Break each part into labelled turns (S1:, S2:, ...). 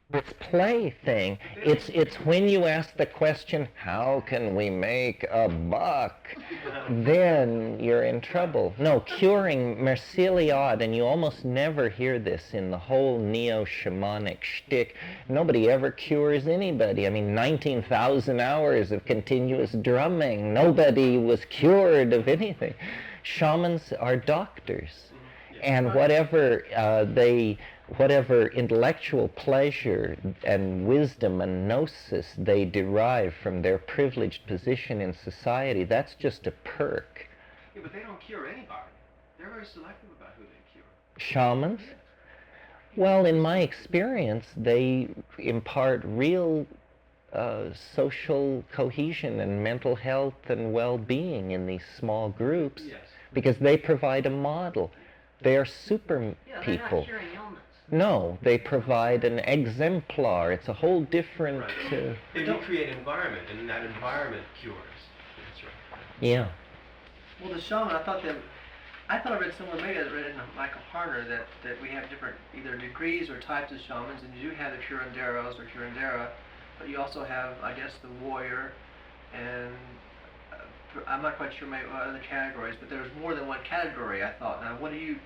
S1: this play thing. It's when you ask the question, how can we make a buck? Then you're in trouble. No, curing Merciliade, and you almost never hear this in the whole neo-shamanic shtick. Nobody ever cures anybody. I mean, 19,000 hours of continuous drumming. Nobody was cured of anything. Shamans are doctors. And whatever intellectual pleasure and wisdom and gnosis they derive from their privileged position in society, that's just a perk.
S2: Yeah, but they don't cure anybody. They're very selective about who they cure.
S1: Shamans? Well, in my experience, they impart real social cohesion and mental health and well-being in these small groups.
S2: Yes.
S1: Because they provide a model. They are super people.
S3: They're not curing illness.
S1: No, they provide an exemplar. It's a whole different...
S2: Right. They do create an environment, and that environment cures. That's right.
S1: Yeah.
S4: Well, the shaman, I thought I read somewhere, maybe I read it in Michael Harner, that we have different either degrees or types of shamans, and you do have the curanderos or curandera, but you also have, I guess, the warrior, and I'm not quite sure what other categories, but there's more than one category, I thought. Now, can you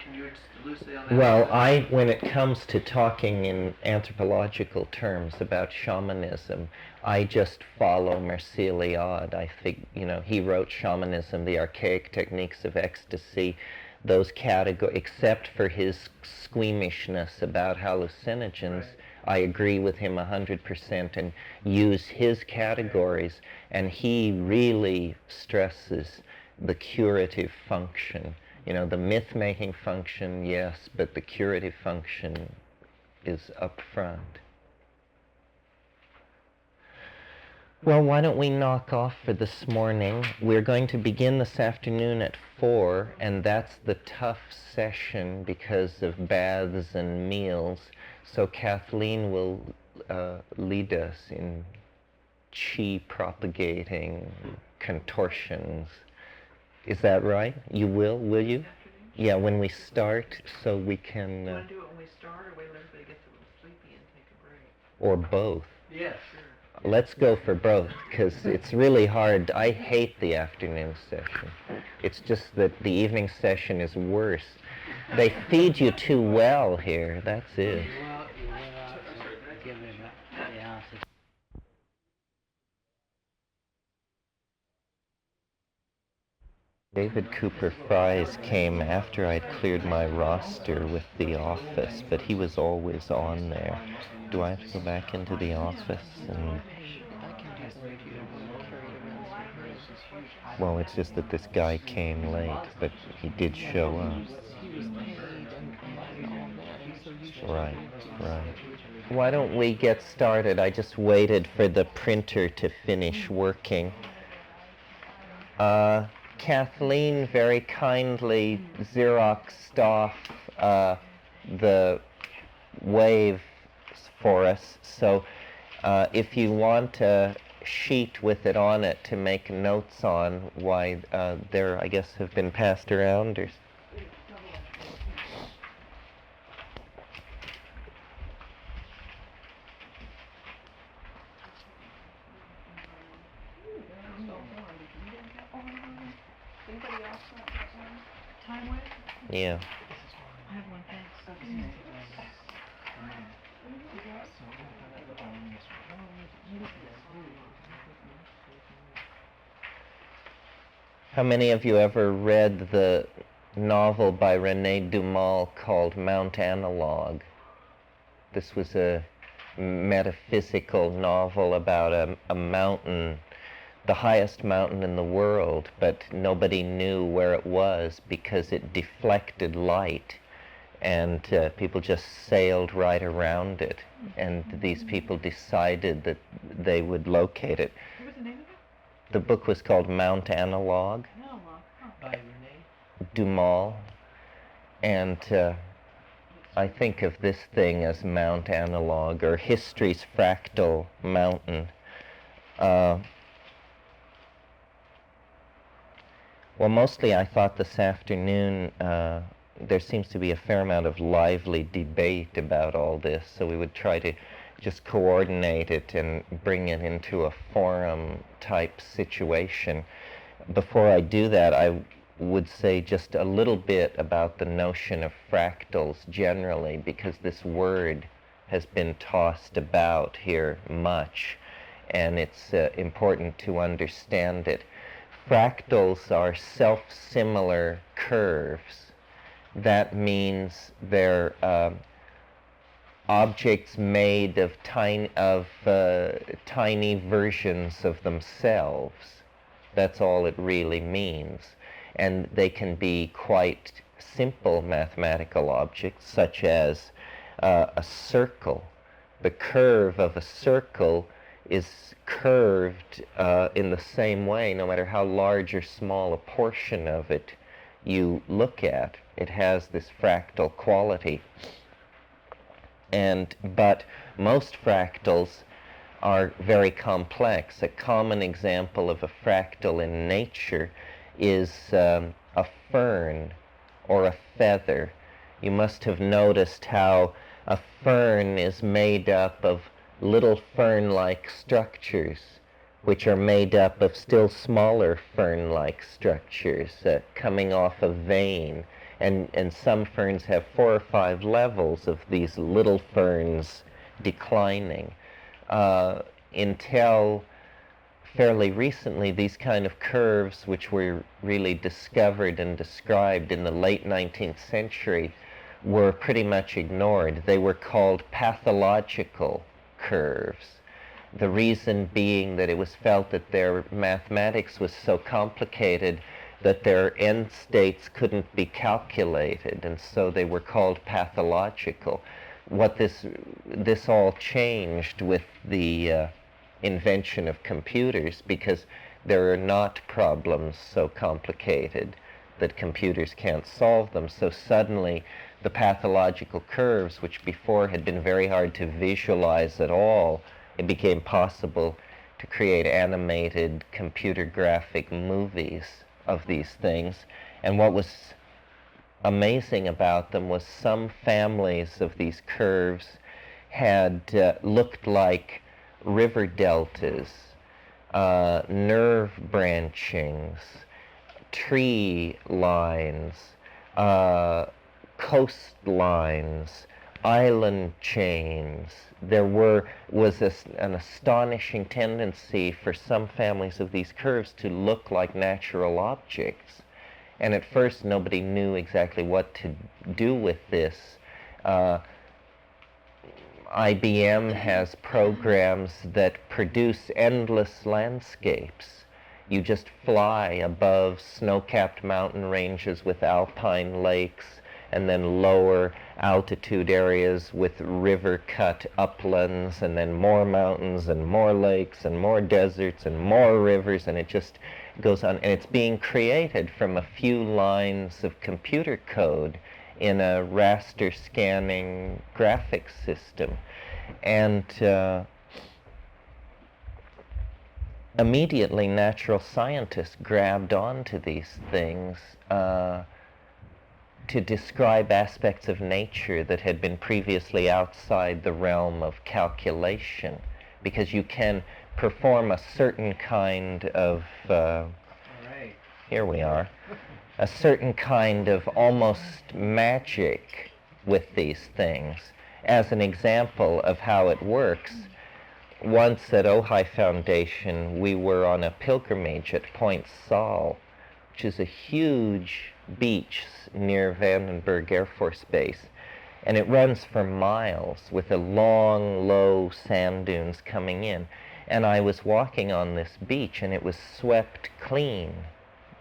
S4: elucidate on that?
S1: Well, when it comes to talking in anthropological terms about shamanism, I just follow Merciliade. I think, he wrote Shamanism, the Archaic Techniques of Ecstasy, those categories, except for his squeamishness about hallucinogens. Right. I agree with him 100% and use his categories, and he really stresses the curative function. The myth-making function, yes, but the curative function is up front. Well, why don't we knock off for this morning? We're going to begin this afternoon at 4, and that's the tough session because of baths and meals. So Kathleen will lead us in chi propagating contortions. Is that right? You will you? Yeah, when we start, so we can...
S3: You want to do it when we start, or wait till everybody gets a little sleepy and take a break?
S1: Or both.
S4: Yes.
S3: Sure.
S1: Let's go for both, because it's really hard. I hate the afternoon session. It's just that the evening session is worse. They feed you too well here, that's it. David Cooper Fries came after I'd cleared my roster with the office, but he was always on there. Do I have to go back into the office? Well, it's just that this guy came late, but he did show up. Right. Why don't we get started? I just waited for the printer to finish working. Kathleen very kindly Xeroxed off the wave for us, so if you want a sheet with it on it to make notes on, why there, I guess, have been passed around, or...
S3: Anybody else want that one? TIMEWAVE?
S1: Yeah.
S3: I have one, thanks.
S1: How many of you ever read the novel by René Dumas called Mount Analog? This was a metaphysical novel about a mountain, the highest mountain in the world, but nobody knew where it was because it deflected light, and people just sailed right around it, and these people decided that they would locate it.
S3: What was the name of it?
S1: The book was called Mount Analog.
S3: No,
S4: By René
S1: Dumas, and I think of this thing as Mount Analog, or history's fractal mountain. Well, mostly I thought this afternoon there seems to be a fair amount of lively debate about all this, so we would try to just coordinate it and bring it into a forum type situation. Before I do that, I would say just a little bit about the notion of fractals generally, because this word has been tossed about here much, and it's important to understand it. Fractals are self-similar curves. That means they're objects made of tiny versions of themselves. That's all it really means. And they can be quite simple mathematical objects, such as a circle. The curve of a circle is curved in the same way, no matter how large or small a portion of it you look at. It has this fractal quality. But most fractals are very complex. A common example of a fractal in nature is a fern or a feather. You must have noticed how a fern is made up of little fern-like structures, which are made up of still smaller fern-like structures coming off a vein. And some ferns have 4 or 5 levels of these little ferns declining. Until fairly recently, these kind of curves, which were really discovered and described in the late 19th century, were pretty much ignored. They were called pathological curves. The reason being that it was felt that their mathematics was so complicated that their end states couldn't be calculated, and so they were called pathological. What this all changed with the invention of computers, because there are not problems so complicated that computers can't solve them. So suddenly the pathological curves, which before had been very hard to visualize at all, it became possible to create animated computer graphic movies of these things. And what was amazing about them was some families of these curves had looked like river deltas, nerve branchings, tree lines, coastlines, island chains. There was an astonishing tendency for some families of these curves to look like natural objects. And at first nobody knew exactly what to do with this. IBM has programs that produce endless landscapes. You just fly above snow-capped mountain ranges with alpine lakes, and then lower altitude areas with river-cut uplands, and then more mountains and more lakes and more deserts and more rivers, and it just goes on. And it's being created from a few lines of computer code in a raster scanning graphics system. And immediately natural scientists grabbed onto these things to describe aspects of nature that had been previously outside the realm of calculation, because you can perform a certain kind of here we are, a certain kind of almost magic with these things. As an example of how it works, once at Ojai Foundation, we were on a pilgrimage at Point Sol, which is a huge beach near Vandenberg Air Force Base, and it runs for miles with a long, low sand dunes coming in. And I was walking on this beach, and it was swept clean.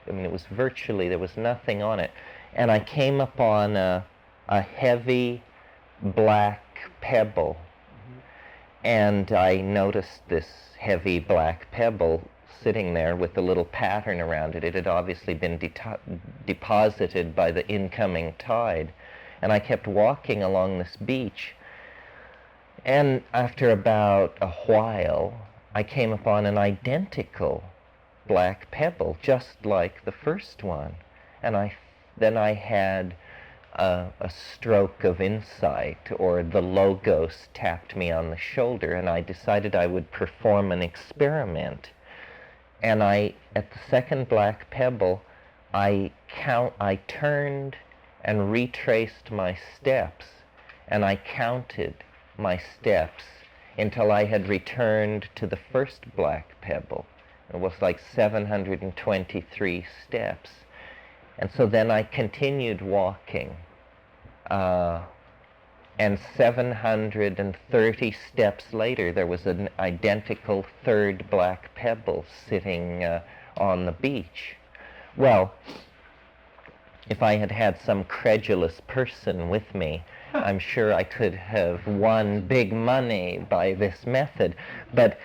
S1: I mean, it was virtually, there was nothing on it. And I came upon a heavy black pebble, and I noticed this heavy black pebble sitting there with a little pattern around it. It had obviously been deposited by the incoming tide. And I kept walking along this beach, and after about a while, I came upon an identical black pebble, just like the first one. And then I had a stroke of insight, or the Logos tapped me on the shoulder, and I decided I would perform an experiment. And at the second black pebble, I turned and retraced my steps, and I counted my steps until I had returned to the first black pebble. It was like 723 steps. And so then I continued walking, and 730 steps later, there was an identical third black pebble sitting on the beach. Well, if I had had some credulous person with me, I'm sure I could have won big money by this method. But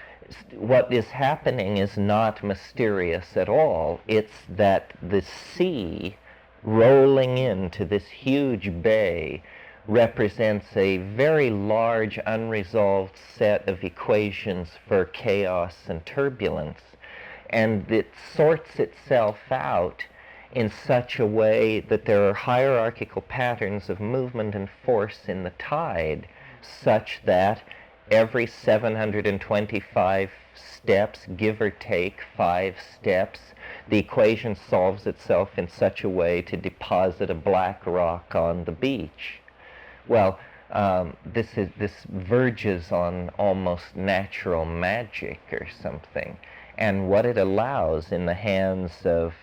S1: what is happening is not mysterious at all. It's that the sea rolling into this huge bay represents a very large unresolved set of equations for chaos and turbulence. And it sorts itself out in such a way that there are hierarchical patterns of movement and force in the tide, such that every 725 steps, give or take 5 steps, the equation solves itself in such a way to deposit a black rock on the beach. Well, this verges on almost natural magic or something. And what it allows in the hands of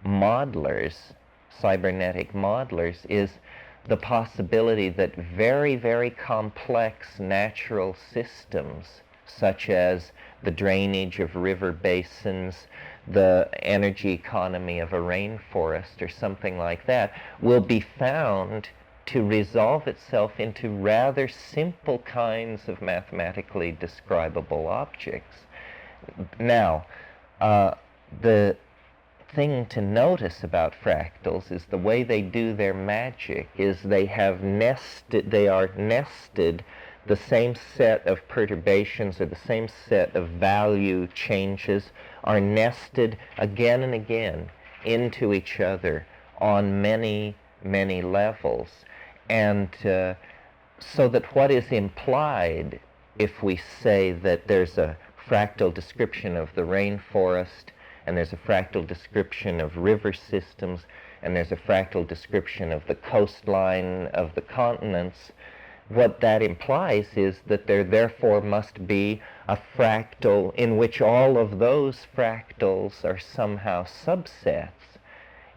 S1: modelers, cybernetic modelers, is the possibility that very, very complex natural systems, such as the drainage of river basins, the energy economy of a rainforest, or something like that, will be found to resolve itself into rather simple kinds of mathematically describable objects. Now, the thing to notice about fractals is the way they do their magic is they are nested, the same set of perturbations or the same set of value changes are nested again and again into each other on many, many levels. And so that what is implied if we say that there's a fractal description of the rainforest, and there's a fractal description of river systems, and there's a fractal description of the coastline of the continents, what that implies is that there therefore must be a fractal in which all of those fractals are somehow subsets,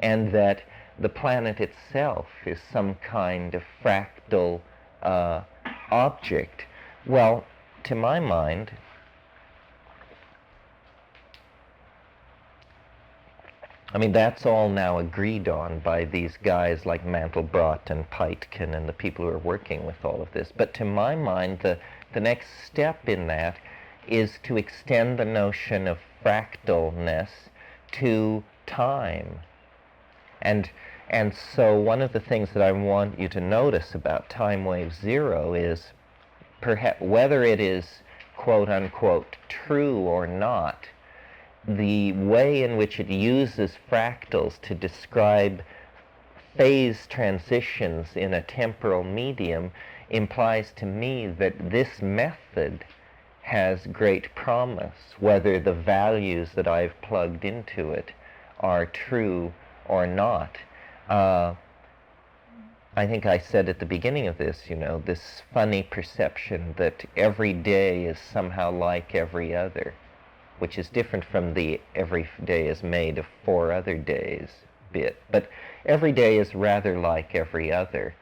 S1: and that the planet itself is some kind of fractal object. Well, to my mind, I mean, that's all now agreed on by these guys like Mandelbrot and Peitkin and the people who are working with all of this. But to my mind, the next step in that is to extend the notion of fractalness to time. And so one of the things that I want you to notice about TIMEWAVE 0 is perhaps whether it is quote-unquote true or not, the way in which it uses fractals to describe phase transitions in a temporal medium implies to me that this method has great promise, whether the values that I've plugged into it are true or not. I think I said at the beginning of this, this funny perception that every day is somehow like every other, which is different from the every day is made of 4 other days bit. But every day is rather like every other,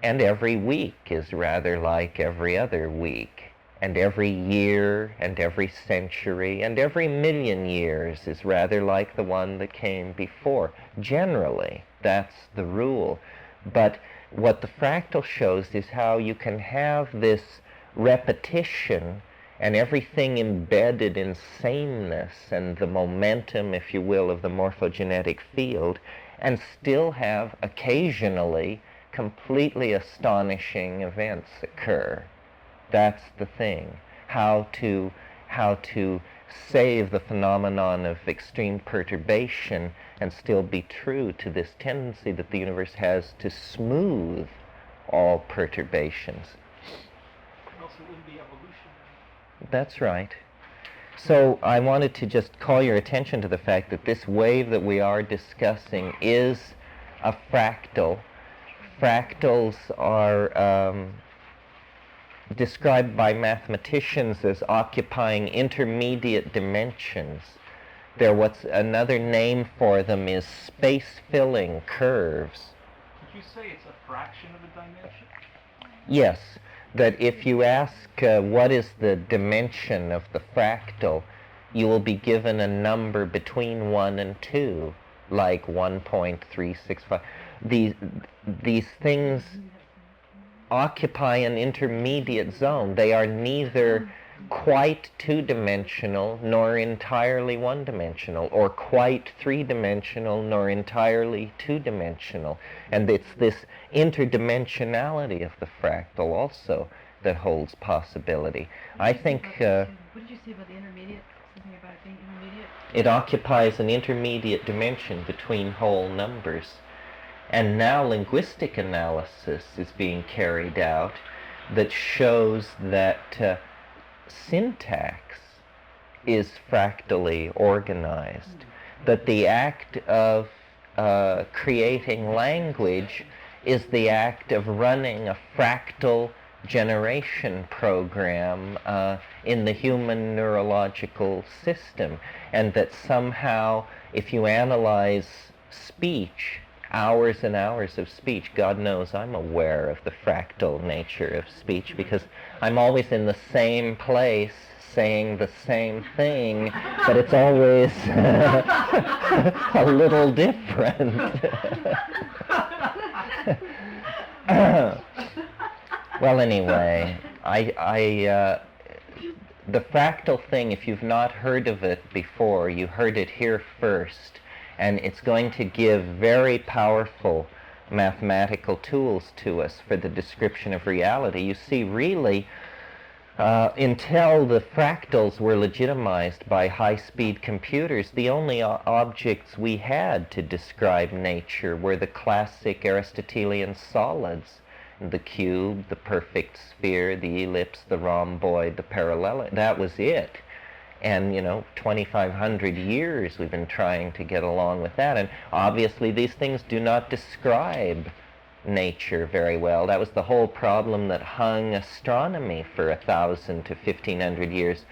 S1: and every week is rather like every other week, and every year and every century and every million years is rather like the one that came before. Generally, that's the rule. But what the fractal shows is how you can have this repetition and everything embedded in sameness and the momentum, if you will, of the morphogenetic field, and still have occasionally completely astonishing events occur. That's the thing. How to save the phenomenon of extreme perturbation and still be true to this tendency that the universe has to smooth all perturbations.
S5: Also wouldn't be evolutionary.
S1: That's right. So I wanted to just call your attention to the fact that this wave that we are discussing is a fractal. Fractals are described by mathematicians as occupying intermediate dimensions. What's another name for them is space-filling curves.
S5: Did you say it's a fraction of a dimension?
S1: Yes, that if you ask what is the dimension of the fractal, you will be given a number between 1 and 2, like 1.365. These things occupy an intermediate zone. They are neither quite two-dimensional nor entirely one-dimensional, or quite three-dimensional nor entirely two-dimensional. And it's this interdimensionality of the fractal also that holds possibility. I think
S3: what did you say about the intermediate? Something about it being intermediate?
S1: it occupies an intermediate dimension between whole numbers. And now linguistic analysis is being carried out that shows that syntax is fractally organized, that the act of creating language is the act of running a fractal generation program in the human neurological system, and that somehow if you analyze speech, hours and hours of speech, God knows I'm aware of the fractal nature of speech because I'm always in the same place saying the same thing, but it's always a little different. Well, anyway, the fractal thing, if you've not heard of it before, you heard it here first, and it's going to give very powerful mathematical tools to us for the description of reality. You see, really, until the fractals were legitimized by high-speed computers, the only objects we had to describe nature were the classic Aristotelian solids: the cube, the perfect sphere, the ellipse, the rhomboid, the paralleloid. That was it. And, 2,500 years we've been trying to get along with that. And obviously these things do not describe nature very well. That was the whole problem that hung astronomy for 1,000 to 1,500 years,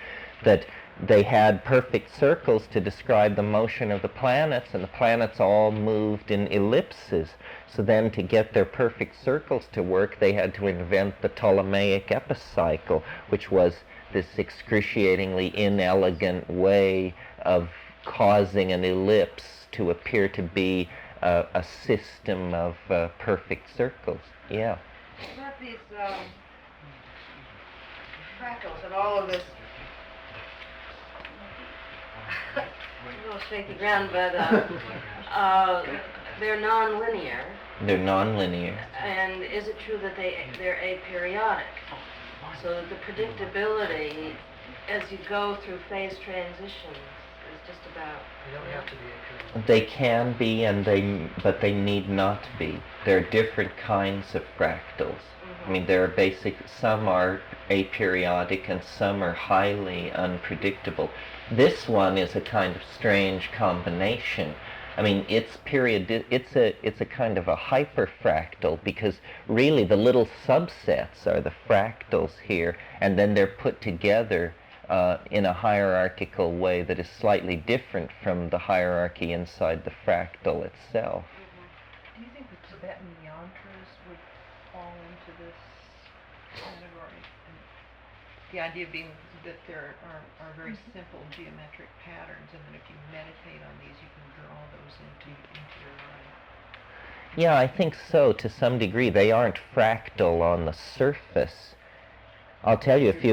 S1: that they had perfect circles to describe the motion of the planets, and the planets all moved in ellipses. So then to get their perfect circles to work, they had to invent the Ptolemaic epicycle, which was this excruciatingly inelegant way of causing an ellipse to appear to be a system of perfect circles. Yeah.
S3: About these fractals and all of this, a little shaky ground, but they're non-linear.
S1: They're non-linear.
S3: And is it true that they're aperiodic? So that the predictability as you go through phase transitions is just about...
S4: They don't have to be aperiodic.
S1: They can be, but they need not be. There are different kinds of fractals. I mean, there are some are aperiodic and some are highly unpredictable. This one is a kind of strange combination. I mean, it's a kind of a hyperfractal, because really the little subsets are the fractals here, and then they're put together in a hierarchical way that is slightly different from the hierarchy inside the fractal itself.
S3: Do you think the Tibetan yantras would fall into this category? And the idea being that there are very simple geometric patterns, and that if you meditate on these, you can draw those into your life.
S1: Yeah, I think so, to some degree. They aren't fractal on the surface. I'll tell you, if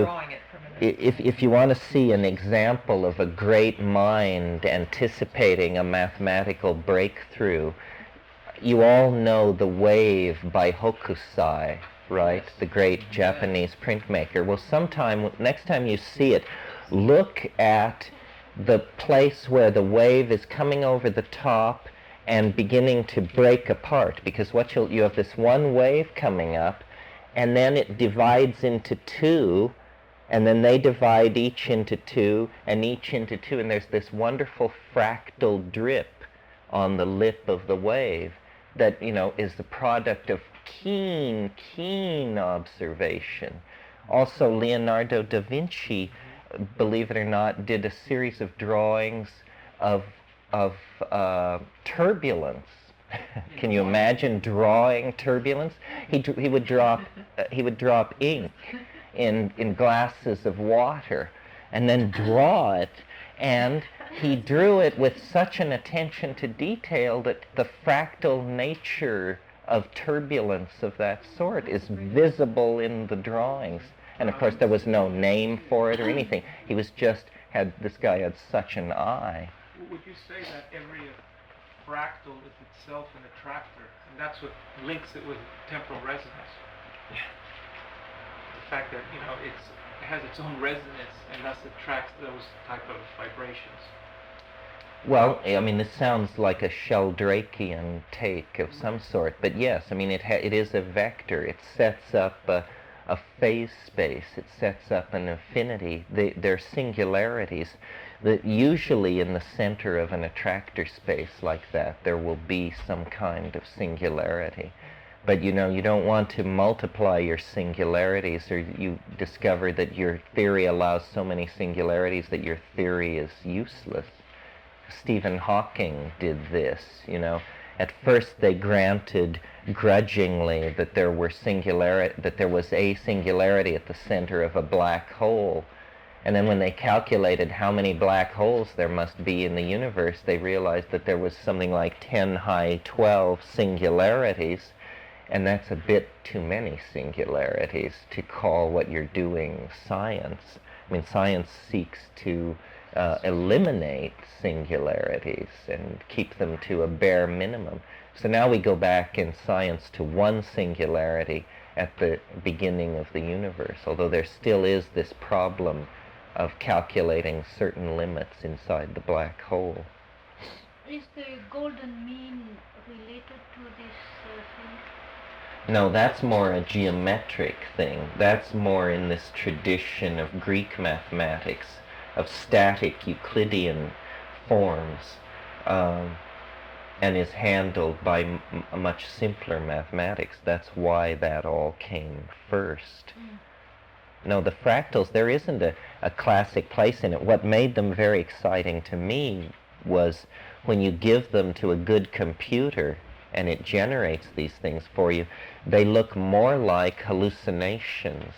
S1: you want to see an example of a great mind anticipating a mathematical breakthrough, you all know The Wave by Hokusai, right? The great Japanese printmaker. Well, next time you see it, look at the place where the wave is coming over the top and beginning to break apart, because what you have this one wave coming up, and then it divides into two, and then they divide each into two, and each into two, and there's this wonderful fractal drip on the lip of the wave that, is the product of keen observation. Also, Leonardo da Vinci, believe it or not, did a series of drawings of turbulence. Can you imagine drawing turbulence? He would drop ink in glasses of water and then draw it, and he drew it with such an attention to detail that the fractal nature of turbulence of that sort is visible in the drawings. And of course there was no name for it or anything. This guy had such an eye.
S5: Would you say that every fractal is itself an attractor, and that's what links it with temporal resonance? The fact that, it has its own resonance and thus attracts those type of vibrations.
S1: Well, this sounds like a Sheldrakean take of some sort, but yes, it is a vector. It sets up a phase space. It sets up an affinity. They're singularities. Usually in the center of an attractor space like that, there will be some kind of singularity. But you don't want to multiply your singularities, or you discover that your theory allows so many singularities that your theory is useless. Stephen Hawking did this, At first they granted grudgingly that there was a singularity at the center of a black hole. And then when they calculated how many black holes there must be in the universe, they realized that there was something like 10 high 12 singularities, and that's a bit too many singularities to call what you're doing science. Science seeks to eliminate singularities and keep them to a bare minimum. So now we go back in science to one singularity at the beginning of the universe, although there still is this problem of calculating certain limits inside the black hole.
S6: Is the golden mean related to this thing?
S1: No, that's more a geometric thing. That's more in this tradition of Greek mathematics, of static Euclidean forms, and is handled by much simpler mathematics. That's why that all came first. No, the fractals, there isn't a classic place in it. What made them very exciting to me was when you give them to a good computer and it generates these things for you, they look more like hallucinations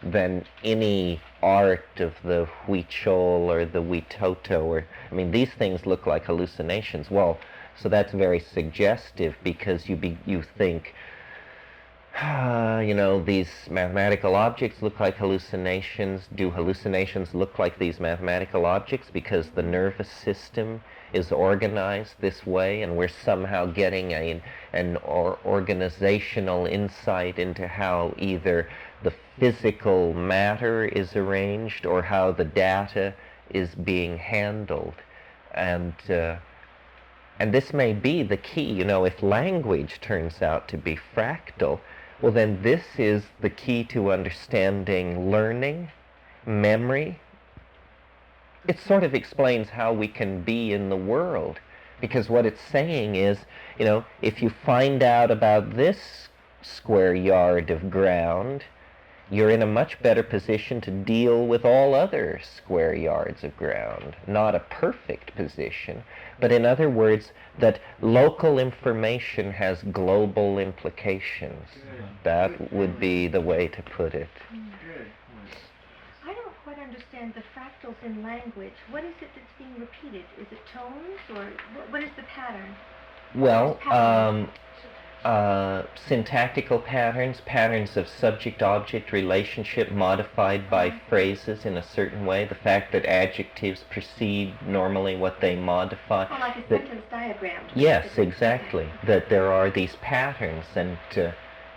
S1: than any art of the Huichol or the Huitoto. These things look like hallucinations. Well, so that's very suggestive, because you think, these mathematical objects look like hallucinations. Do hallucinations look like these mathematical objects because the nervous system is organized this way, and we're somehow getting an organizational insight into how either the physical matter is arranged or how the data is being handled. And this may be the key. If language turns out to be fractal, well, then this is the key to understanding learning, memory. It sort of explains how we can be in the world, because what it's saying is, if you find out about this square yard of ground, you're in a much better position to deal with all other square yards of ground. Not a perfect position, but in other words, that local information has global implications. That would be the way to put it.
S6: I don't quite understand the fractals in language. What is it that's being repeated? Is it tones, or what is the pattern?
S1: Well, syntactical patterns of subject-object relationship modified by phrases in a certain way. The fact that adjectives precede normally what they modify.
S6: Oh, like a sentence diagram.
S1: Yes, exactly. That there are these patterns, and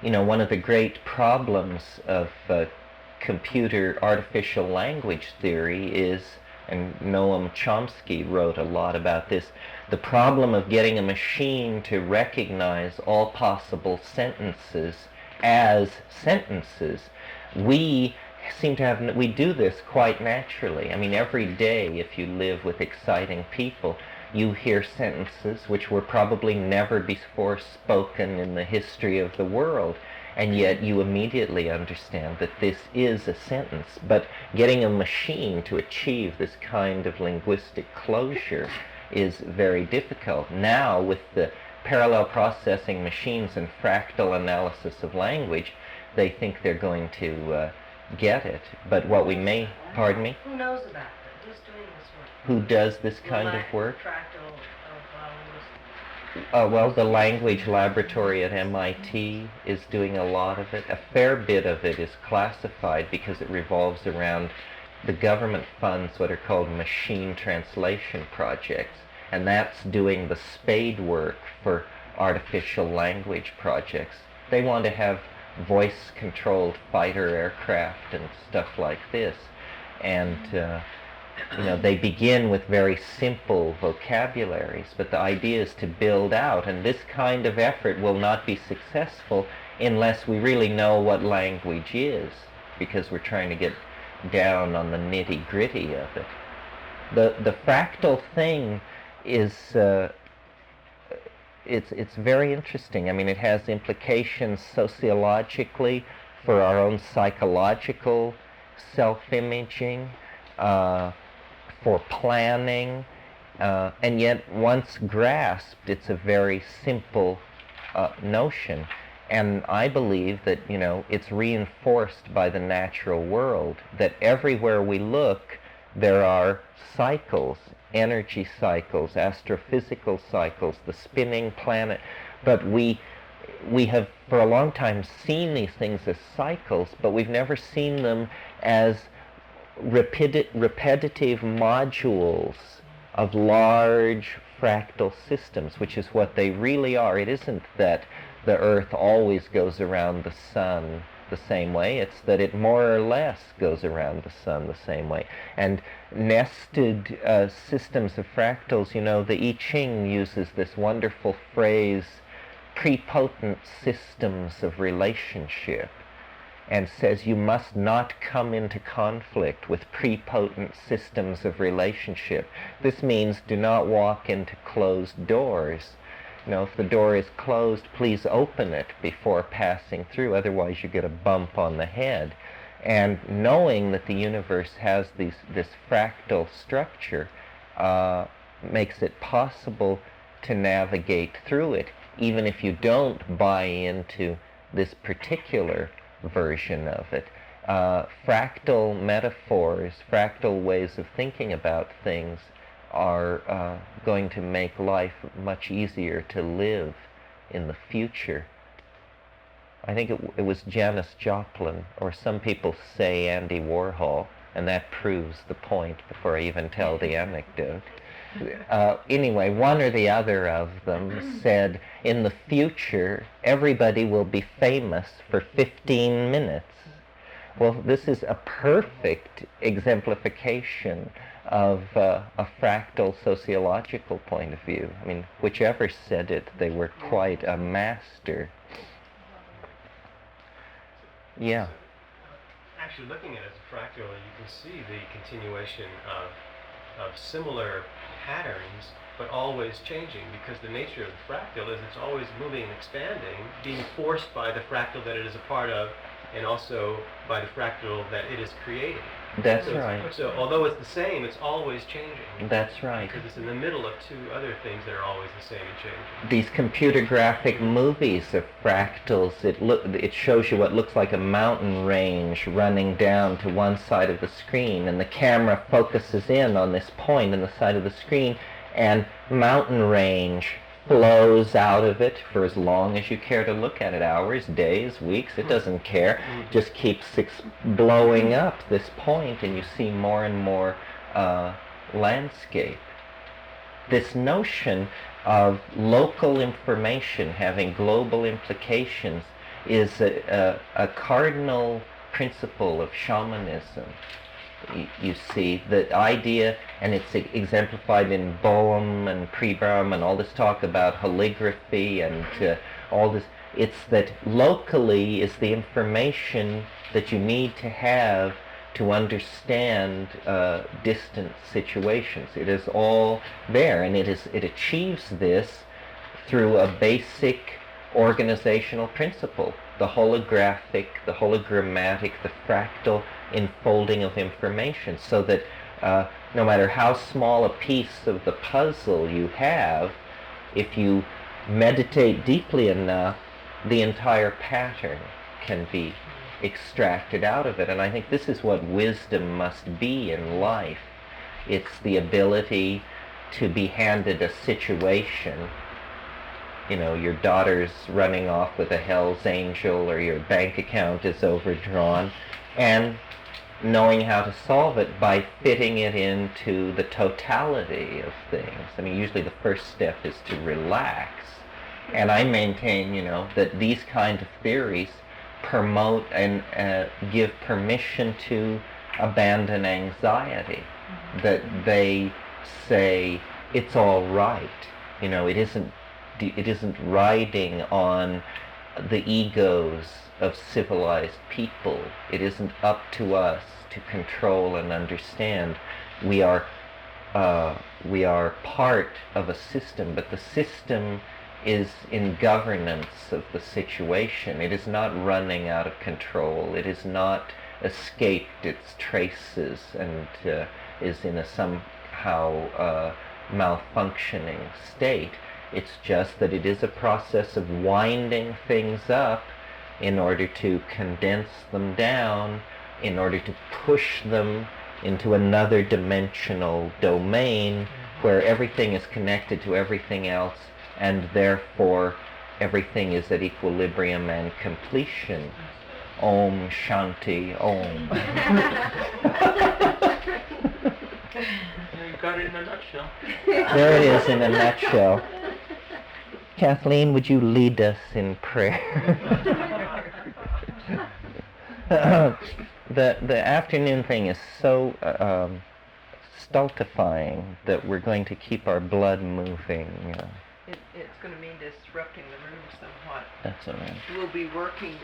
S1: one of the great problems of artificial language theory is, and Noam Chomsky wrote a lot about this, the problem of getting a machine to recognize all possible sentences as sentences. We we do this quite naturally. I mean, every day, if you live with exciting people, you hear sentences which were probably never before spoken in the history of the world, and yet you immediately understand that this is a sentence. But getting a machine to achieve this kind of linguistic closure is very difficult. Now, with the parallel processing machines and fractal analysis of language, they think they're going to get it. But what we may, pardon me?
S7: Who knows about it? Who's doing this work?
S1: Who does this kind of work?
S7: Fractal of
S1: Well, the language laboratory at MIT is doing a lot of it. A fair bit of it is classified because it revolves around the government funds what are called machine translation projects, and that's doing the spade work for artificial language projects. They want to have voice-controlled fighter aircraft and stuff like this, and they begin with very simple vocabularies, but the idea is to build out, and this kind of effort will not be successful unless we really know what language is, because we're trying to get down on the nitty-gritty of it. The fractal thing is it's very interesting. I mean, it has implications sociologically for our own psychological self-imaging, for planning, and yet once grasped, it's a very simple notion. And I believe that, it's reinforced by the natural world, that everywhere we look, there are cycles, energy cycles, astrophysical cycles, the spinning planet. But we have for a long time seen these things as cycles, but we've never seen them as repetitive modules of large fractal systems, which is what they really are. It isn't that the Earth always goes around the sun the same way, it's that it more or less goes around the sun the same way. And nested systems of fractals, the I Ching uses this wonderful phrase, prepotent systems of relationship, and says you must not come into conflict with prepotent systems of relationship. This means do not walk into closed doors. If the door is closed, please open it before passing through, otherwise you get a bump on the head. And knowing that the universe has this fractal structure makes it possible to navigate through it, even if you don't buy into this particular version of it. Fractal metaphors, fractal ways of thinking about things are going to make life much easier to live in the future. I think it was Janis Joplin, or some people say Andy Warhol, and that proves the point before I even tell the anecdote. Anyway, one or the other of them said, in the future, everybody will be famous for 15 minutes. Well, this is a perfect exemplification of a fractal sociological point of view. I mean, whichever said it, they were quite a master. Yeah.
S2: Actually, looking at it as a fractal, you can see the continuation of similar patterns, but always changing, because the nature of the fractal is it's always moving and expanding, being forced by the fractal that it is a part of, and also by the fractal that it is creating.
S1: That's right.
S2: So although it's the same, it's always changing.
S1: That's right.
S2: Because it's in the middle of two other things that are always the same and changing.
S1: These computer graphic movies of fractals, it shows you what looks like a mountain range running down to one side of the screen, and the camera focuses in on this point on the side of the screen, and mountain range flows out of it for as long as you care to look at it, hours, days, weeks, it doesn't care, just keeps blowing up this point, and you see more and more landscape. This notion of local information having global implications is a cardinal principle of shamanism. You see, the idea, and it's exemplified in Boehm and Prebrahm and all this talk about holography and all this, it's that locally is the information that you need to have to understand distant situations. It is all there, and it achieves this through a basic organizational principle, the holographic, the hologrammatic, the fractal enfolding of information, so that no matter how small a piece of the puzzle you have, if you meditate deeply enough, the entire pattern can be extracted out of it. And I think this is what wisdom must be in life. It's the ability to be handed a situation. You know, your daughter's running off with a Hell's Angel, or your bank account is overdrawn, and knowing how to solve it by fitting it into the totality of things. I mean, usually the first step is to relax. And I maintain, that these kind of theories promote and give permission to abandon anxiety. That they say it's all right. It isn't riding on the egos of civilized people. It isn't up to us to control and understand. We are part of a system, but the system is in governance of the situation. It is not running out of control. It is not escaped its traces and is in a somehow malfunctioning state. It's just that it is a process of winding things up in order to condense them down, in order to push them into another dimensional domain where everything is connected to everything else, and therefore everything is at equilibrium and completion. Om Shanti Om.
S5: You got it in a nutshell.
S1: There it is in a nutshell. Kathleen, would you lead us in prayer? The afternoon thing is so stultifying that we're going to keep our blood moving.
S3: It's going to mean disrupting the room somewhat.
S1: That's all right.
S3: We'll be working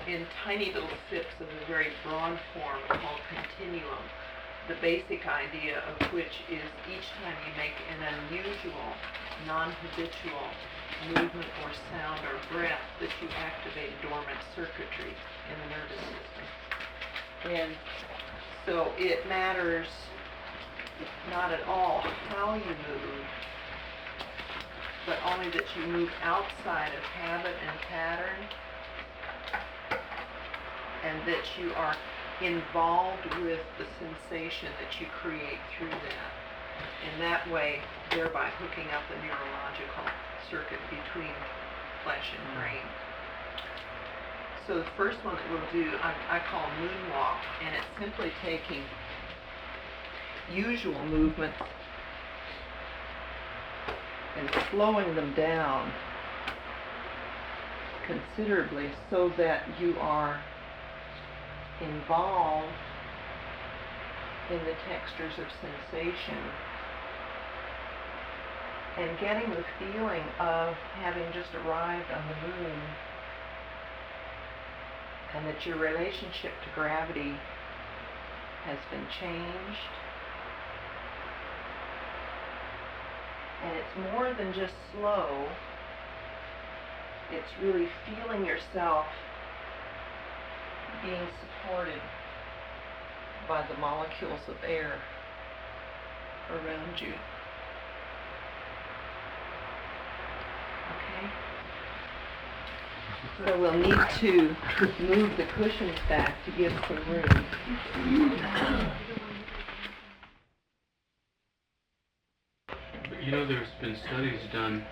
S3: in tiny little sips of a very broad form called continuum. The basic idea of which is each time you make an unusual, non-habitual movement or sound or breath, that you activate dormant circuitry in the nervous system. And so it matters not at all how you move, but only that you move outside of habit and pattern, and that you are involved with the sensation that you create through that. In that way, thereby hooking up the neurological circuit between flesh and brain. So the first one that we'll do, I call moonwalk, and it's simply taking usual movements and slowing them down considerably so that you are involved in the textures of sensation and getting the feeling of having just arrived on the moon, and that your relationship to gravity has been changed. And it's more than just slow, it's really feeling yourself being supported by the molecules of air around you. Okay? So we'll need to move the cushions back to give some room.
S8: There's been studies done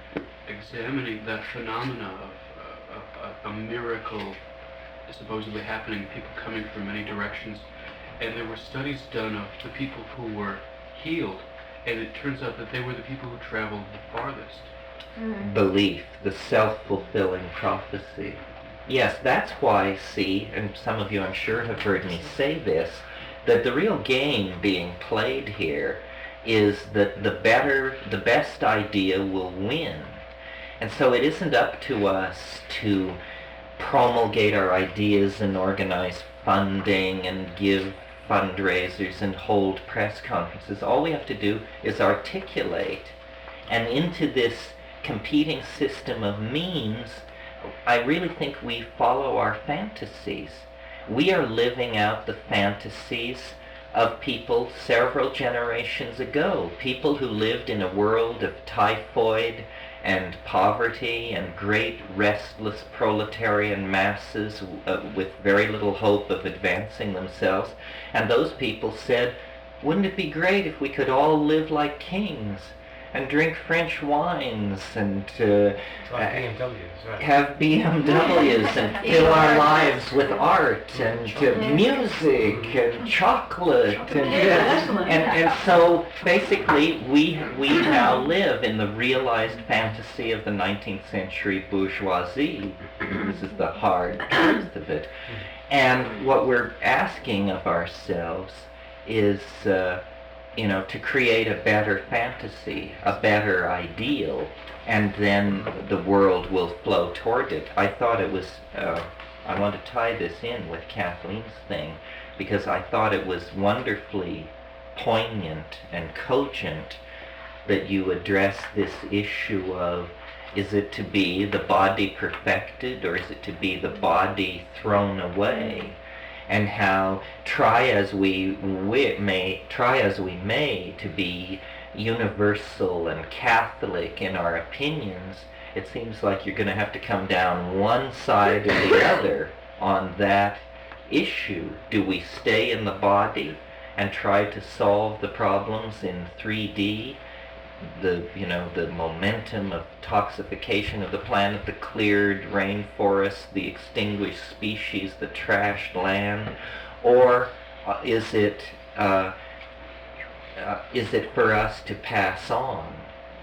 S8: examining that phenomena of a miracle supposedly happening, people coming from many directions, and there were studies done of the people who were healed, and it turns out that they were the people who traveled the farthest.
S1: Belief, the self-fulfilling prophecy. Yes, that's why, see, and some of you I'm sure have heard me say this, that the real game being played here is that the best idea will win. And so it isn't up to us to promulgate our ideas and organize funding and give fundraisers and hold press conferences. All we have to do is articulate. And into this competing system of means, I really think we follow our fantasies. We are living out the fantasies of people several generations ago, people who lived in a world of typhoid and poverty and great restless proletarian masses with very little hope of advancing themselves. And those people said, wouldn't it be great if we could all live like kings and drink French wines and
S2: Like BMWs, right?
S1: have BMWs and fill our lives with art and music and chocolate and so basically we now live in the realized fantasy of the 19th century bourgeoisie. This is the hard truth of it. And what we're asking of ourselves is to create a better fantasy, a better ideal, and then the world will flow toward it. I thought it was, I want to tie this in with Kathleen's thing, because I thought it was wonderfully poignant and cogent that you address this issue of, is it to be the body perfected, or is it to be the body thrown away? And how try as we may to be universal and Catholic in our opinions, it seems like you're going to have to come down one side or the other on that issue. Do we stay in the body and try to solve the problems in 3D? The momentum of toxification of the planet, the cleared rainforests, the extinguished species, the trashed land, or is it for us to pass on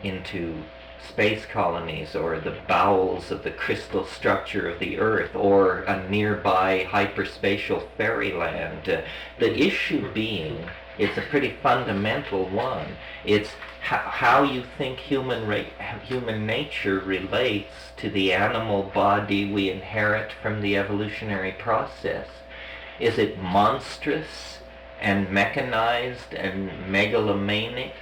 S1: into space colonies or the bowels of the crystal structure of the Earth or a nearby hyperspatial fairyland? The issue being, it's a pretty fundamental one. It's how you think human nature relates to the animal body we inherit from the evolutionary process. Is it monstrous and mechanized and megalomanic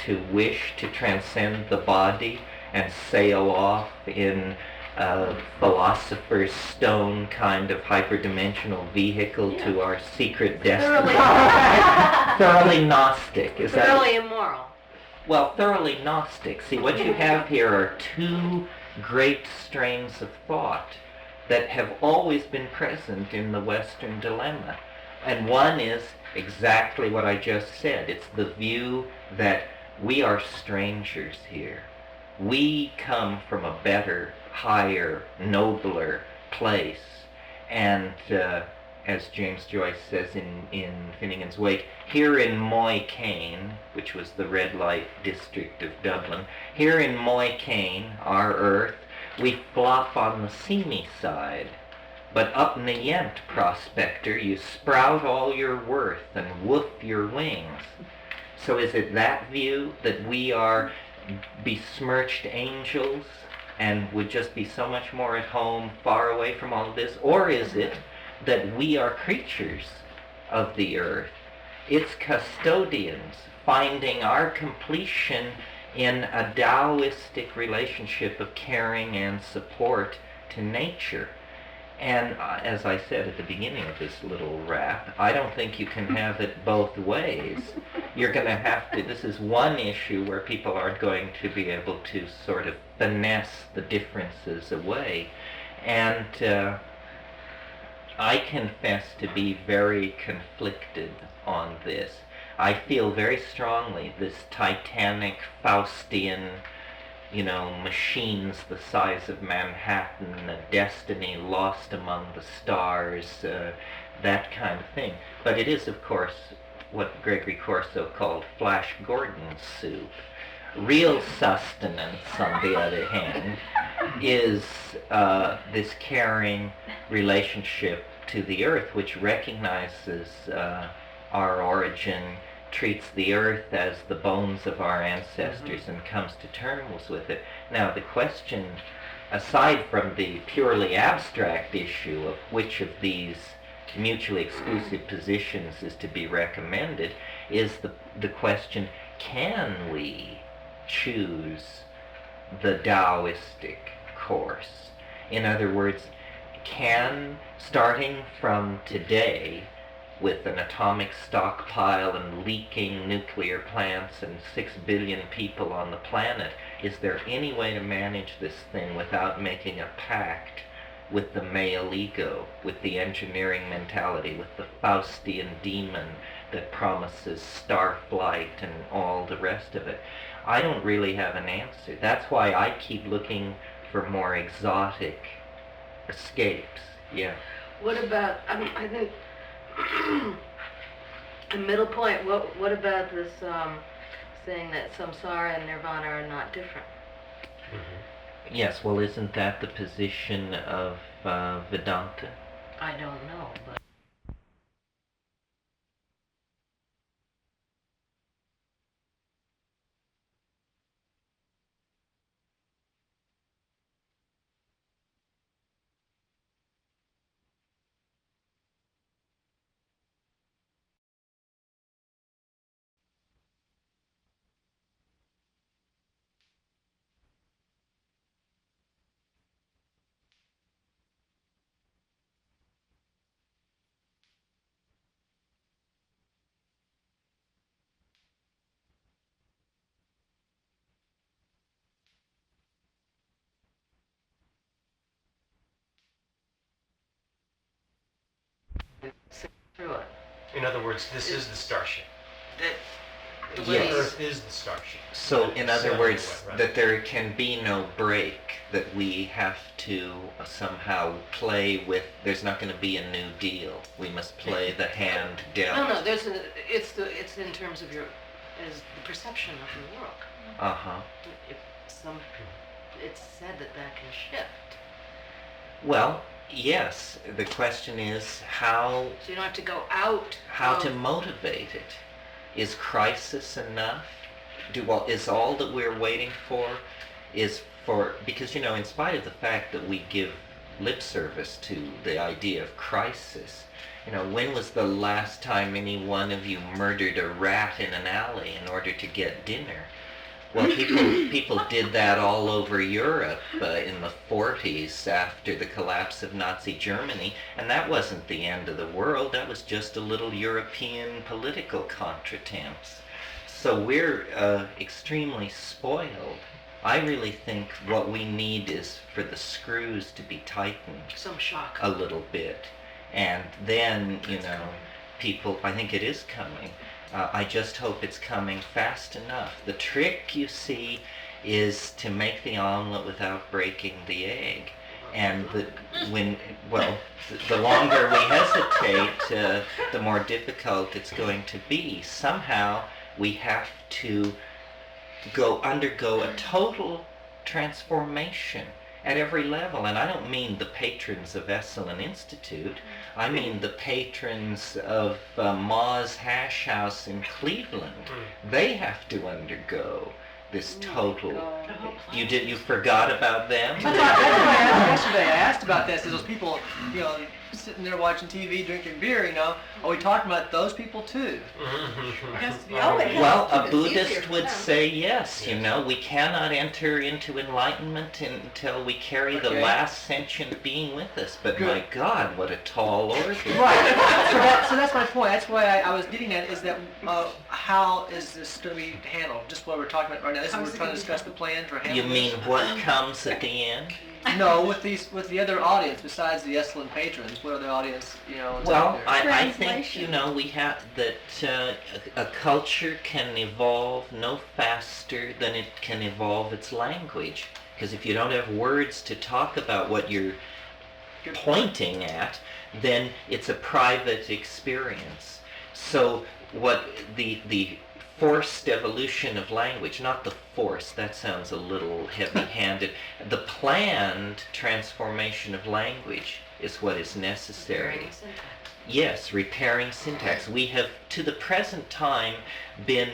S1: to wish to transcend the body and sail off in a philosopher's stone kind of hyperdimensional vehicle to our secret destiny? Thoroughly Gnostic. Is that
S7: Thoroughly immoral.
S1: well, thoroughly Gnostic. See, what you have here are two great strains of thought that have always been present in the Western dilemma. And one is exactly what I just said. It's the view that we are strangers here. We come from a better, higher, nobler place. And as James Joyce says in Finnegan's Wake, here in Moy Cane, which was the red light district of Dublin, here in Moy Cane, our earth, we flop on the seamy side. But up in the Yent, prospector, you sprout all your worth and woof your wings. So is it that view, that we are besmirched angels and would just be so much more at home, far away from all of this? Or is it that we are creatures of the earth, its custodians, finding our completion in a Taoistic relationship of caring and support to nature? And as I said at the beginning of this little rap, I don't think you can have it both ways. You're going to have to, this is one issue where people aren't going to be able to sort of finesse the differences away. And I confess to be very conflicted on this. I feel very strongly this titanic Faustian, machines the size of Manhattan, a destiny lost among the stars, that kind of thing. But it is, of course, what Gregory Corso called Flash Gordon soup. Real sustenance, on the other hand, is this caring relationship to the earth, which recognizes our origin, treats the earth as the bones of our ancestors, and comes to terms with it. Now, the question, aside from the purely abstract issue of which of these mutually exclusive positions is to be recommended, is the question, can we choose the Taoistic course? In other words, can, starting from today, with an atomic stockpile and leaking nuclear plants and 6 billion people on the planet, is there any way to manage this thing without making a pact with the male ego, with the engineering mentality, with the Faustian demon that promises star flight and all the rest of it? I don't really have an answer. That's why I keep looking for more exotic escapes. Yeah.
S7: What about, I think, a middle point, what about this saying that samsara and nirvana are not different?
S1: Yes, well, isn't that the position of Vedanta?
S7: I don't know, but... Through it.
S2: In other words, this is the starship.
S7: That
S2: The
S1: Yes.
S2: Earth is the starship.
S1: So, in other
S2: Sailing
S1: words,
S2: away, right?
S1: that there can be no break, that we have to somehow play with, there's not going to be a new deal. We must play the hand dealt.
S7: No, it's in terms of is the perception of the world.
S1: Uh-huh.
S7: It's said that can shift.
S1: Well, yes, the question is how
S7: So you don't have to go out.
S1: to motivate it. Is crisis enough? Is all that we're waiting for because, in spite of the fact that we give lip service to the idea of crisis, when was the last time any one of you murdered a rat in an alley in order to get dinner? Well, people did that all over Europe in the 40s after the collapse of Nazi Germany, and that wasn't the end of the world. That was just a little European political contretemps. So we're extremely spoiled. I really think what we need is for the screws to be tightened
S7: Some shock.
S1: a little bit, and then, people, I think it is coming. I just hope it's coming fast enough. The trick, you see, is to make the omelet without breaking the egg. And the longer we hesitate, the more difficult it's going to be. Somehow we have to undergo a total transformation at every level. And I don't mean the patrons of Esalen Institute. I mean the patrons of Ma's Hash House in Cleveland. They have to undergo this total. You forgot about them?
S4: That's why yesterday I asked about this. Is those people, sitting there watching TV, drinking beer, are we talking about those people too?
S1: Well, a Buddhist would say yes. We cannot enter into enlightenment until we carry the last sentient being with us. But my God, what a tall order!
S4: Right. So that's my point. That's why I was getting at is that how is this going to be handled? Just what we're talking about right now. This is we're trying to discuss the plan for handling.
S1: You mean what comes at the end?
S4: No, with the other audience besides the Esalen patrons. What other audience, is
S1: Well,
S4: out there?
S1: I think, we have that a culture can evolve no faster than it can evolve its language. Because if you don't have words to talk about what you're pointing at, then it's a private experience. So what the forced evolution of language, not the force, that sounds a little heavy-handed. The planned transformation of language is what is necessary.
S7: Repairing syntax.
S1: Yes, repairing syntax. We have, to the present time, been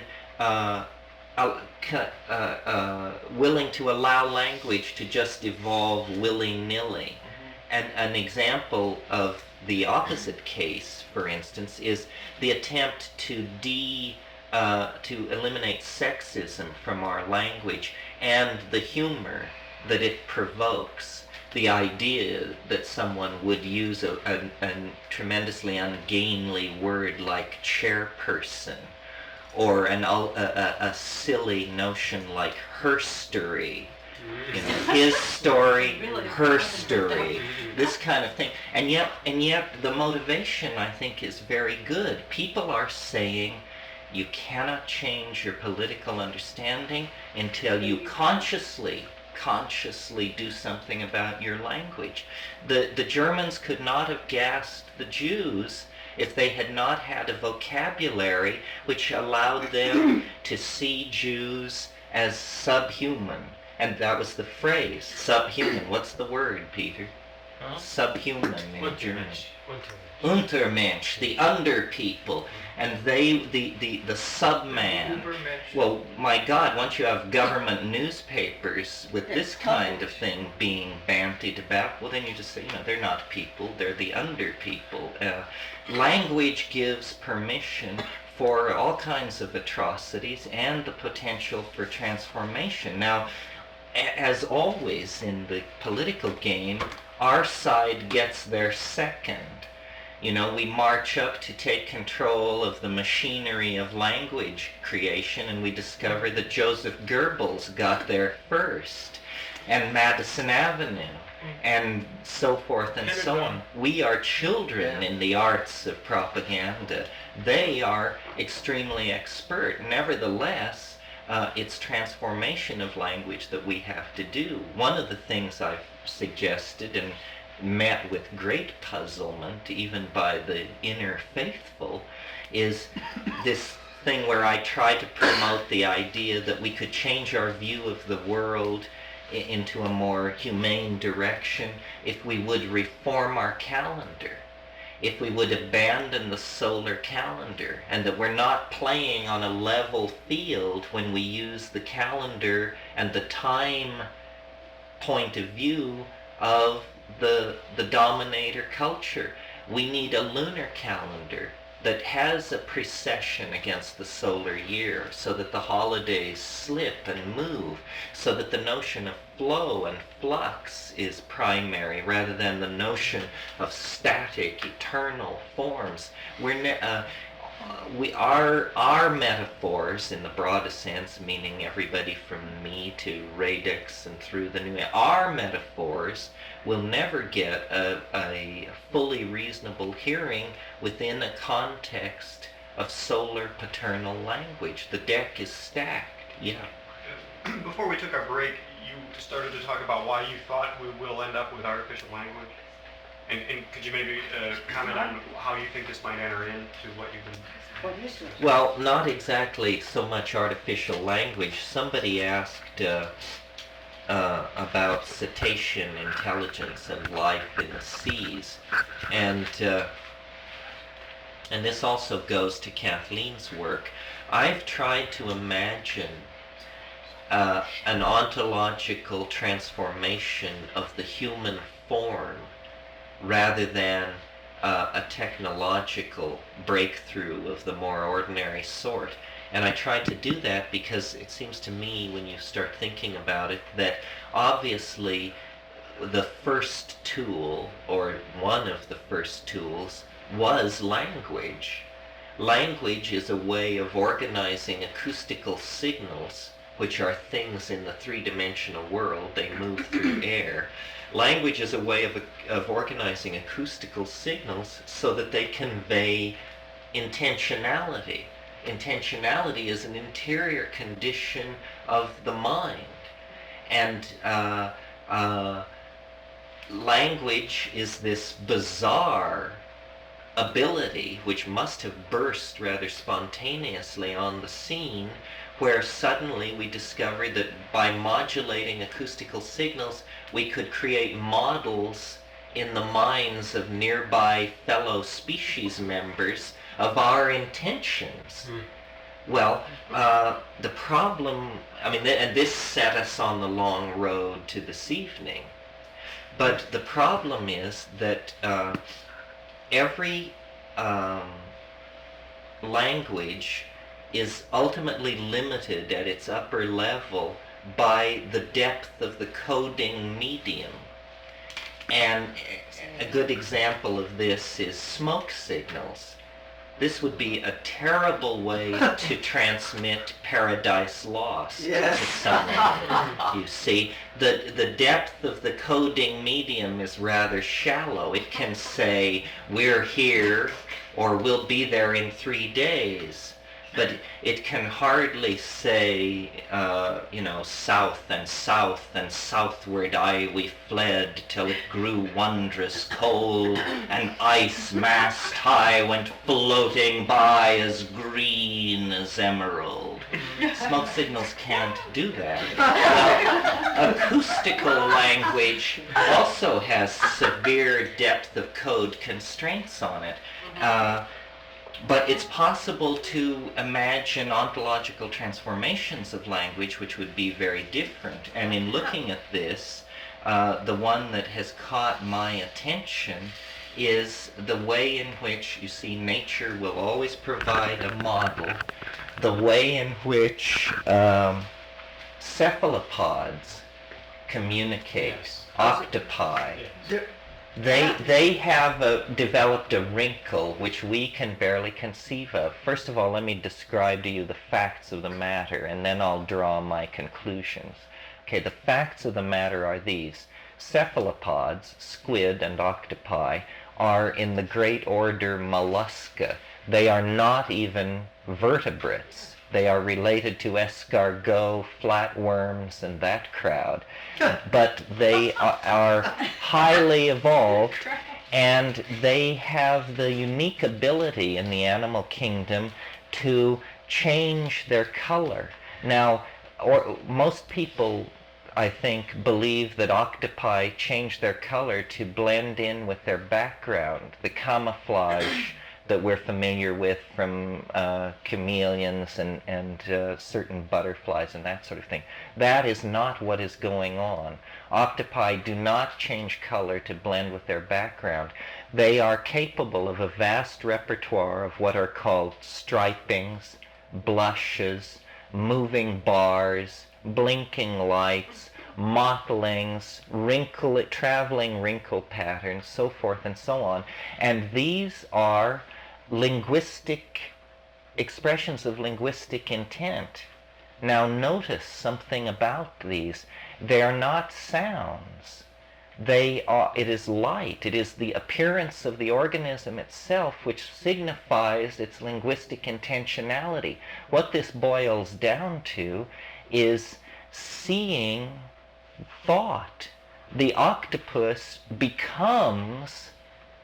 S1: willing to allow language to just evolve willy-nilly. And an example of the opposite case, for instance, is the attempt to eliminate sexism from our language and the humor that it provokes. The idea that someone would use a tremendously ungainly word like chairperson, or a silly notion like herstory. You know, his story, her story, this kind of thing. And yet the motivation, I think, is very good. People are saying you cannot change your political understanding until you consciously do something about your language. The Germans could not have gassed the Jews if they had not had a vocabulary which allowed them to see Jews as subhuman. And that was the phrase, subhuman. What's the word, Peter?
S2: Huh?
S1: Subhuman in German.
S2: Untermensch.
S1: Untermensch, the under people, and they, the subman. Well, my God, once you have government newspapers with this kind of thing being bandied about, well, then you just say, they're not people, they're the under people. Language gives permission for all kinds of atrocities and the potential for transformation. Now, as always in the political game, our side gets there second. We march up to take control of the machinery of language creation, and we discover that Joseph Goebbels got there first, and Madison Avenue, and so forth and so on. We are children in the arts of propaganda. They are extremely expert. Nevertheless, it's transformation of language that we have to do. One of the things I've suggested and met with great puzzlement even by the inner faithful is this thing where I try to promote the idea that we could change our view of the world into a more humane direction if we would reform our calendar, if we would abandon the solar calendar, and that we're not playing on a level field when we use the calendar and the time point of view of the dominator culture. We need a lunar calendar that has a precession against the solar year so that the holidays slip and move, so that the notion of flow and flux is primary rather than the notion of static, eternal forms. Our metaphors, in the broadest sense, meaning everybody from me to radix and through the new, our metaphors will never get a fully reasonable hearing within a context of solar paternal language. The deck is stacked. Yeah.
S9: Before we took our break, you started to talk about why you thought we will end up with artificial language. And could you maybe comment on how you think this might enter into what you've been...
S1: Well, not exactly so much artificial language. Somebody asked about cetacean intelligence and life in the seas. And this also goes to Kathleen's work. I've tried to imagine an ontological transformation of the human form rather than a technological breakthrough of the more ordinary sort. And I tried to do that because it seems to me, when you start thinking about it, that obviously the first tool, or one of the first tools, was language. Language is a way of organizing acoustical signals, which are things in the three-dimensional world. They move through air. Language is a way of organizing acoustical signals so that they convey intentionality. Intentionality is an interior condition of the mind. And language is this bizarre ability which must have burst rather spontaneously on the scene, where suddenly we discovered that by modulating acoustical signals we could create models in the minds of nearby fellow species members of our intentions. Well, the problem, and this set us on the long road to this evening, but the problem is that every language is ultimately limited at its upper level by the depth of the coding medium. And a good example of this is smoke signals. This would be a terrible way to transmit Paradise Lost to someone. You see, the depth of the coding medium is rather shallow. It can say, "We're here," or "We'll be there in 3 days." But it can hardly say, south and south and southward we fled till it grew wondrous cold, and ice mast high went floating by as green as emerald. Smoke signals can't do that. Now, acoustical language also has severe depth of code constraints on it. But it's possible to imagine ontological transformations of language which would be very different. And in looking at this, the one that has caught my attention is the way in which, you see, nature will always provide a model, the way in which cephalopods communicate, octopi. They have developed a wrinkle which we can barely conceive of. First of all, let me describe to you the facts of the matter, and then I'll draw my conclusions. Okay, the facts of the matter are these. Cephalopods, squid and octopi, are in the great order Mollusca. They are not even vertebrates. They are related to escargot, flatworms, and that crowd. But they are highly evolved, and they have the unique ability in the animal kingdom to change their color. Now, most people, I think, believe that octopi change their color to blend in with their background, the camouflage that we're familiar with from chameleons and certain butterflies and that sort of thing. That is not what is going on. Octopi do not change color to blend with their background. They are capable of a vast repertoire of what are called stripings, blushes, moving bars, blinking lights, mottlings, traveling wrinkle patterns, so forth and so on. And these are linguistic expressions of linguistic intent. Now notice something about these. They are not sounds. It is light. It is the appearance of the organism itself which signifies its linguistic intentionality. What this boils down to is seeing thought. The octopus becomes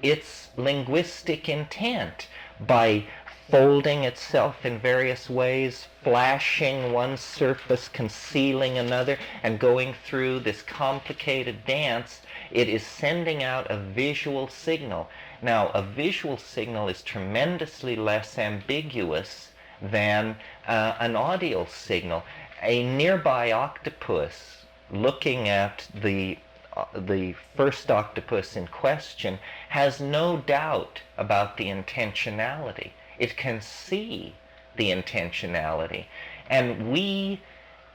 S1: its linguistic intent by folding itself in various ways, flashing one surface, concealing another, and going through this complicated dance. It is sending out a visual signal. Now, a visual signal is tremendously less ambiguous than an audio signal. A nearby octopus, looking at the first octopus in question, has no doubt about the intentionality. It can see the intentionality. And we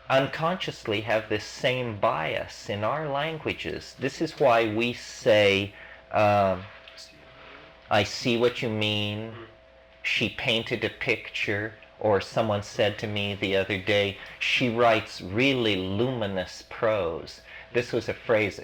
S1: unconsciously have this same bias in our languages. This is why we say, I see what you mean, she painted a picture, or someone said to me the other day, she writes really luminous prose. This was a phrase,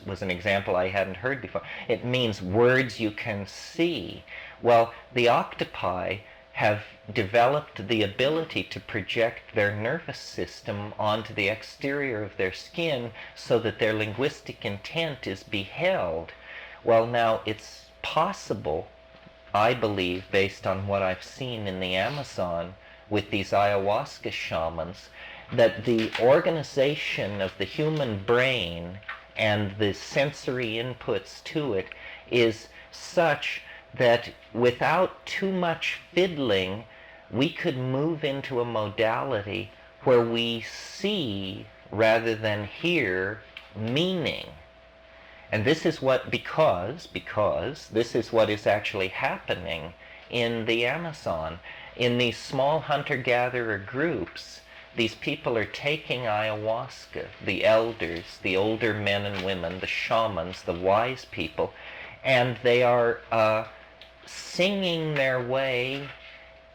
S1: was an example I hadn't heard before. It means words you can see. Well, the octopi have developed the ability to project their nervous system onto the exterior of their skin so that their linguistic intent is beheld. Well, now, it's possible I believe, based on what I've seen in the Amazon with these ayahuasca shamans, that the organization of the human brain and the sensory inputs to it is such that without too much fiddling, we could move into a modality where we see rather than hear meaning. And this is what, because this is what is actually happening in the Amazon. In these small hunter-gatherer groups, these people are taking ayahuasca, the elders, the older men and women, the shamans, the wise people, and they are singing their way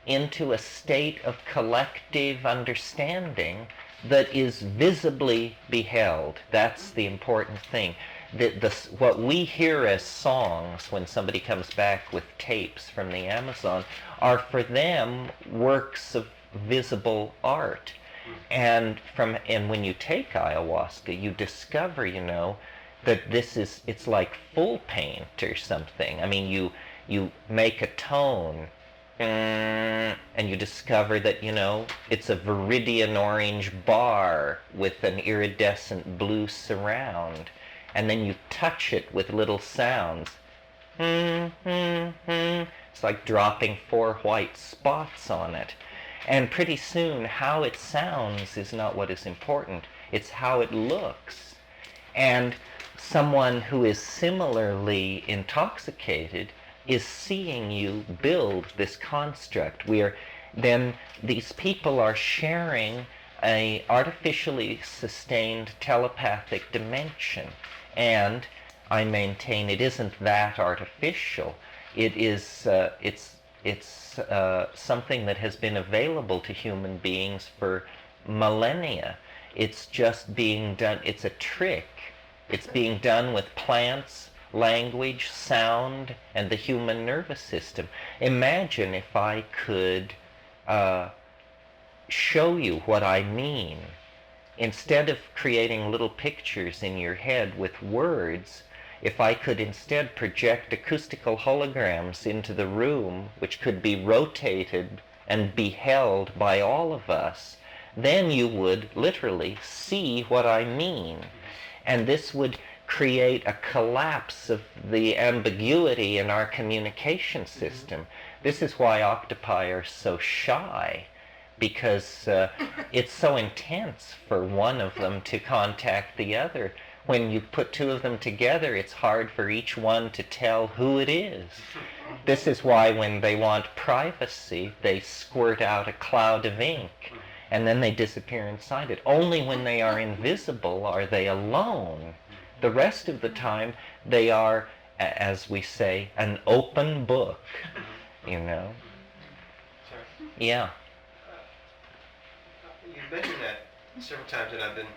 S1: into a state of collective understanding that is visibly beheld. That's the important thing. What we hear as songs when somebody comes back with tapes from the Amazon are for them works of visible art. And when you take ayahuasca, you discover, that it's like full paint or something. I mean, you make a tone, and you discover that, it's a viridian orange bar with an iridescent blue surround. And then you touch it with little sounds. It's like dropping 4 white spots on it. And pretty soon, how it sounds is not what is important. It's how it looks. And someone who is similarly intoxicated is seeing you build this construct. Then these people are sharing a artificially sustained telepathic dimension. And I maintain it isn't that artificial. It is, it's something that has been available to human beings for millennia. It's just being done, it's a trick. It's being done with plants, language, sound, and the human nervous system. Imagine if I could show you what I mean. Instead of creating little pictures in your head with words, if I could instead project acoustical holograms into the room, which could be rotated and beheld by all of us, then you would literally see what I mean. And this would create a collapse of the ambiguity in our communication system. This is why octopi are so shy, because it's so intense for one of them to contact the other. When you put 2 of them together, it's hard for each one to tell who it is. This is why when they want privacy, they squirt out a cloud of ink, and then they disappear inside it. Only when they are invisible are they alone. The rest of the time, they are, as we say, an open book,
S2: Sure.
S1: Yeah.
S2: You mentioned that several times, and I've been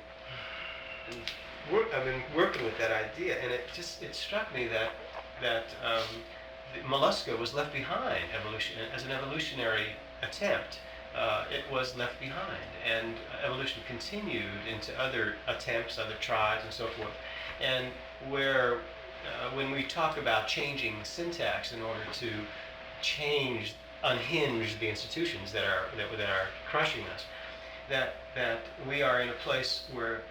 S2: working with that idea, and it struck me that the mollusca was left behind as an evolutionary attempt. It was left behind, and evolution continued into other attempts, other tribes, and so forth. And when we talk about changing syntax in order to unhinge the institutions that are crushing us, that we are in a place where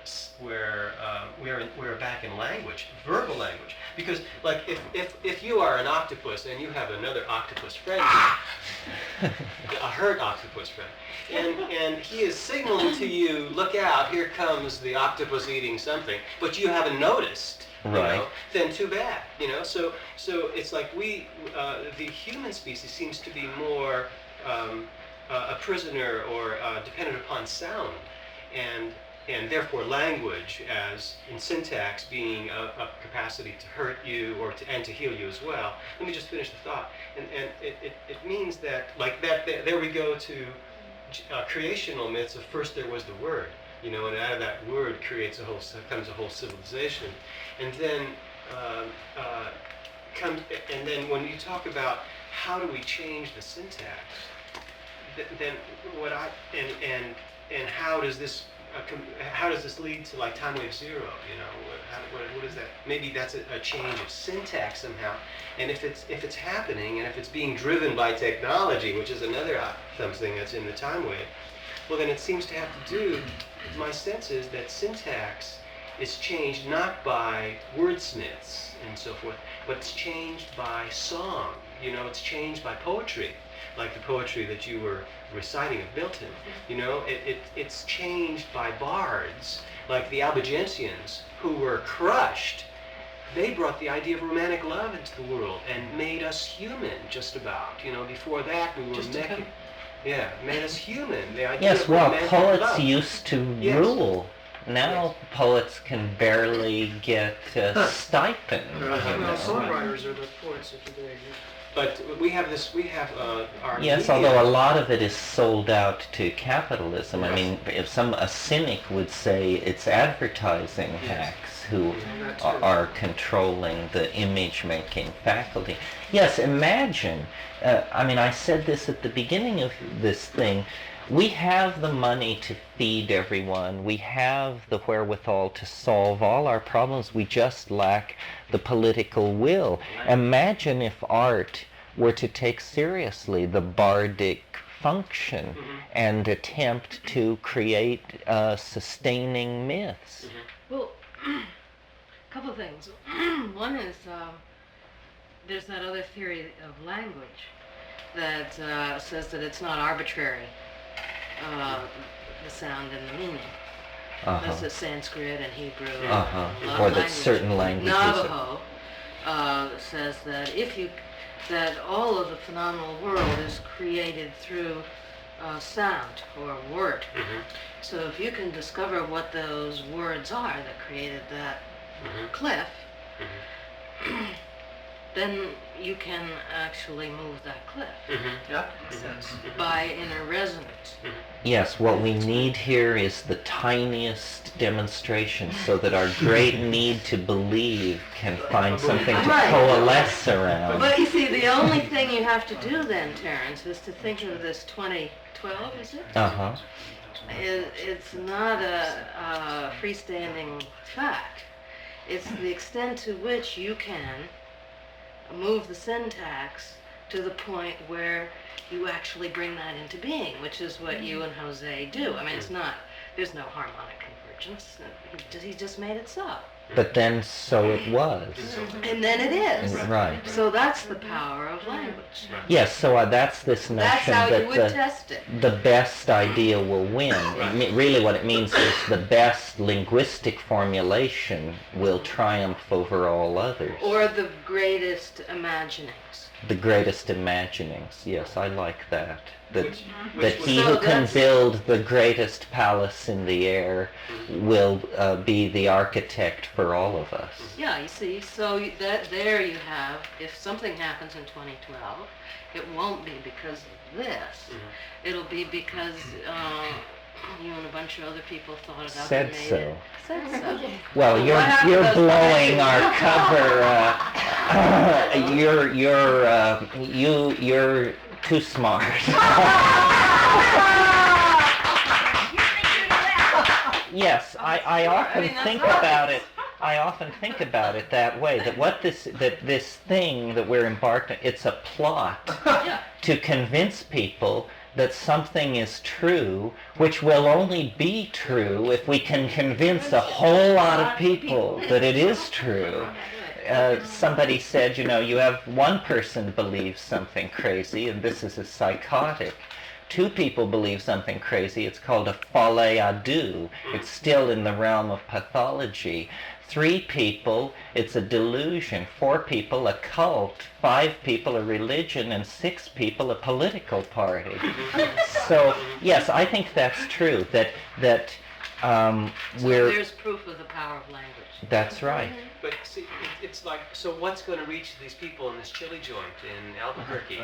S2: we're back in language, verbal language. Because like if you are an octopus and you have another octopus friend, a herd octopus friend, and he is signaling to you, look out, here comes the octopus eating something, but you haven't noticed,
S1: Right.
S2: then too bad, So it's like the human species seems to be more a prisoner or dependent upon sound, and therefore language as in syntax being a capacity to hurt you and to heal you as well. Let me just finish the thought. And it means that there we go to creational myths of first there was the word, and out of that word comes a whole civilization, and then when you talk about how do we change the syntax, then and how does this how does this lead to like TIMEWAVE 0? You know, what is that? Maybe that's a change of syntax somehow. And if it's happening, and if it's being driven by technology, which is another something that's in the TIMEWAVE, well then it seems to have to do. My sense is that syntax is changed not by wordsmiths and so forth, but it's changed by song. You know, it's changed by poetry, like the poetry that you were reciting of Milton. You know, it's changed by bards, like the Albigensians, who were crushed. They brought the idea of romantic love into the world and made us human, just about. You know, before that we were made us human. The idea
S1: Yes,
S2: of
S1: well,
S2: romantic
S1: poets
S2: love.
S1: used to
S2: Yes.
S1: rule. Now poets can barely get a stipend. you know.
S4: Songwriters are the poets of today.
S2: But we have our
S1: Yes,
S2: media.
S1: although a lot of it is sold out to capitalism. I
S2: Yes.
S1: mean, if a cynic would say it's advertising hacks who are controlling the image-making faculty. Yes, imagine. I mean, I said this at the beginning of this thing. We have the money to feed everyone. We have the wherewithal to solve all our problems. We just lack the political will. Imagine if art were to take seriously the bardic function and attempt to create sustaining myths.
S7: Well, a couple of things. One is there's that other theory of language that says that it's not arbitrary, the sound and the meaning. That's the Sanskrit and Hebrew. And a lot
S1: Or
S7: of
S1: that certain languages.
S7: Navajo says that that all of the phenomenal world is created through sound or word. So if you can discover what those words are that created that cliff, then you can actually move that cliff
S4: Yeah, makes sense.
S7: by inner resonance.
S1: Yes, what we need here is the tiniest demonstration so that our great need to believe can find something to
S7: Right.
S1: coalesce around.
S7: But you see, the only thing you have to do then, Terence, is to think of this 2012, is it?
S1: Uh-huh.
S7: It's not a freestanding fact. It's the extent to which you can move the syntax to the point where you actually bring that into being, which is what you and Jose do. I mean, there's no harmonic convergence. He just made it so.
S1: But then so it was.
S7: And then it is.
S1: Right.
S7: So that's the power of language.
S1: Yes, so that's this notion
S7: That's how
S1: that
S7: you would test it.
S1: the best idea will win. Really what it means is the best linguistic formulation will triumph over all others.
S7: Or the greatest imaginings.
S1: The greatest imaginings. Yes, I like that. That
S2: Which
S1: he
S7: was-
S1: who
S7: So
S1: can
S7: that's-
S1: build the greatest palace in the air will be the architect for all of us.
S7: Yeah, you see, so there you have, if something happens in 2012, it won't be because of this. It'll be because you and a bunch of other people thought it up
S1: Said
S7: and made
S1: so.
S7: it. Said so.
S1: Well,
S7: What happened
S1: you're
S7: to those
S1: blowing our
S7: pictures?
S1: cover. You're too smart. Yes, I often
S7: that's
S1: think
S7: right.
S1: about it. I often think about it that way. That this thing that we're embarked on, it's a plot
S7: Yeah.
S1: to convince people that something is true, which will only be true if we can convince a whole lot of people that it is true. Somebody said, you have one person believes something crazy, and this is a psychotic. Two people believe something crazy, it's called a folie à deux. It's still in the realm of pathology. 3 people, it's a delusion. 4 people, a cult. 5 people, a religion. And 6 people, a political party. So, yes, I think that's true, that
S7: So
S1: we're...
S7: there's proof of the power of language.
S1: That's right.
S2: But see, it's like, so what's going to reach these people in this chili joint in Albuquerque?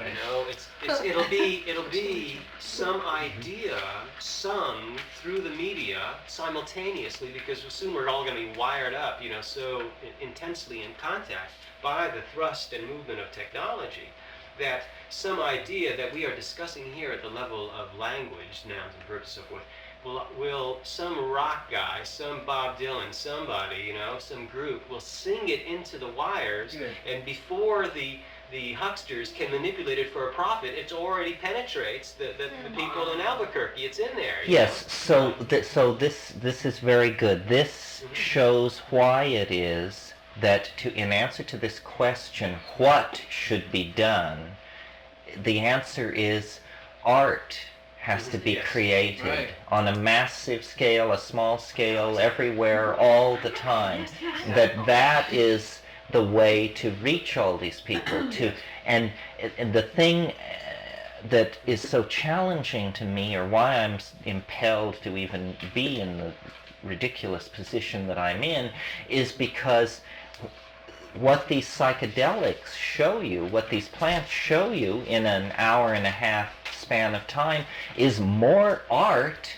S2: It'll be some idea sung through the media simultaneously, because soon we're all going to be wired up, so intensely in contact by the thrust and movement of technology, that some idea that we are discussing here at the level of language, nouns and verbs, and so forth, will some rock guy, some Bob Dylan, somebody, some group will sing it into the wires,
S4: Good.
S2: and before the hucksters can manipulate it for a profit, it already penetrates the people in Albuquerque. It's in there.
S1: Yes, so this is very good. This shows why it is that in answer to this question, what should be done, the answer is art has to be
S2: Yes.
S1: created
S4: Right.
S1: on a massive scale, a small scale, everywhere, all the time. That is the way to reach all these people. And the thing that is so challenging to me, or why I'm impelled to even be in the ridiculous position that I'm in, is because what these psychedelics show you, what these plants show you in an hour and a half span of time, is more art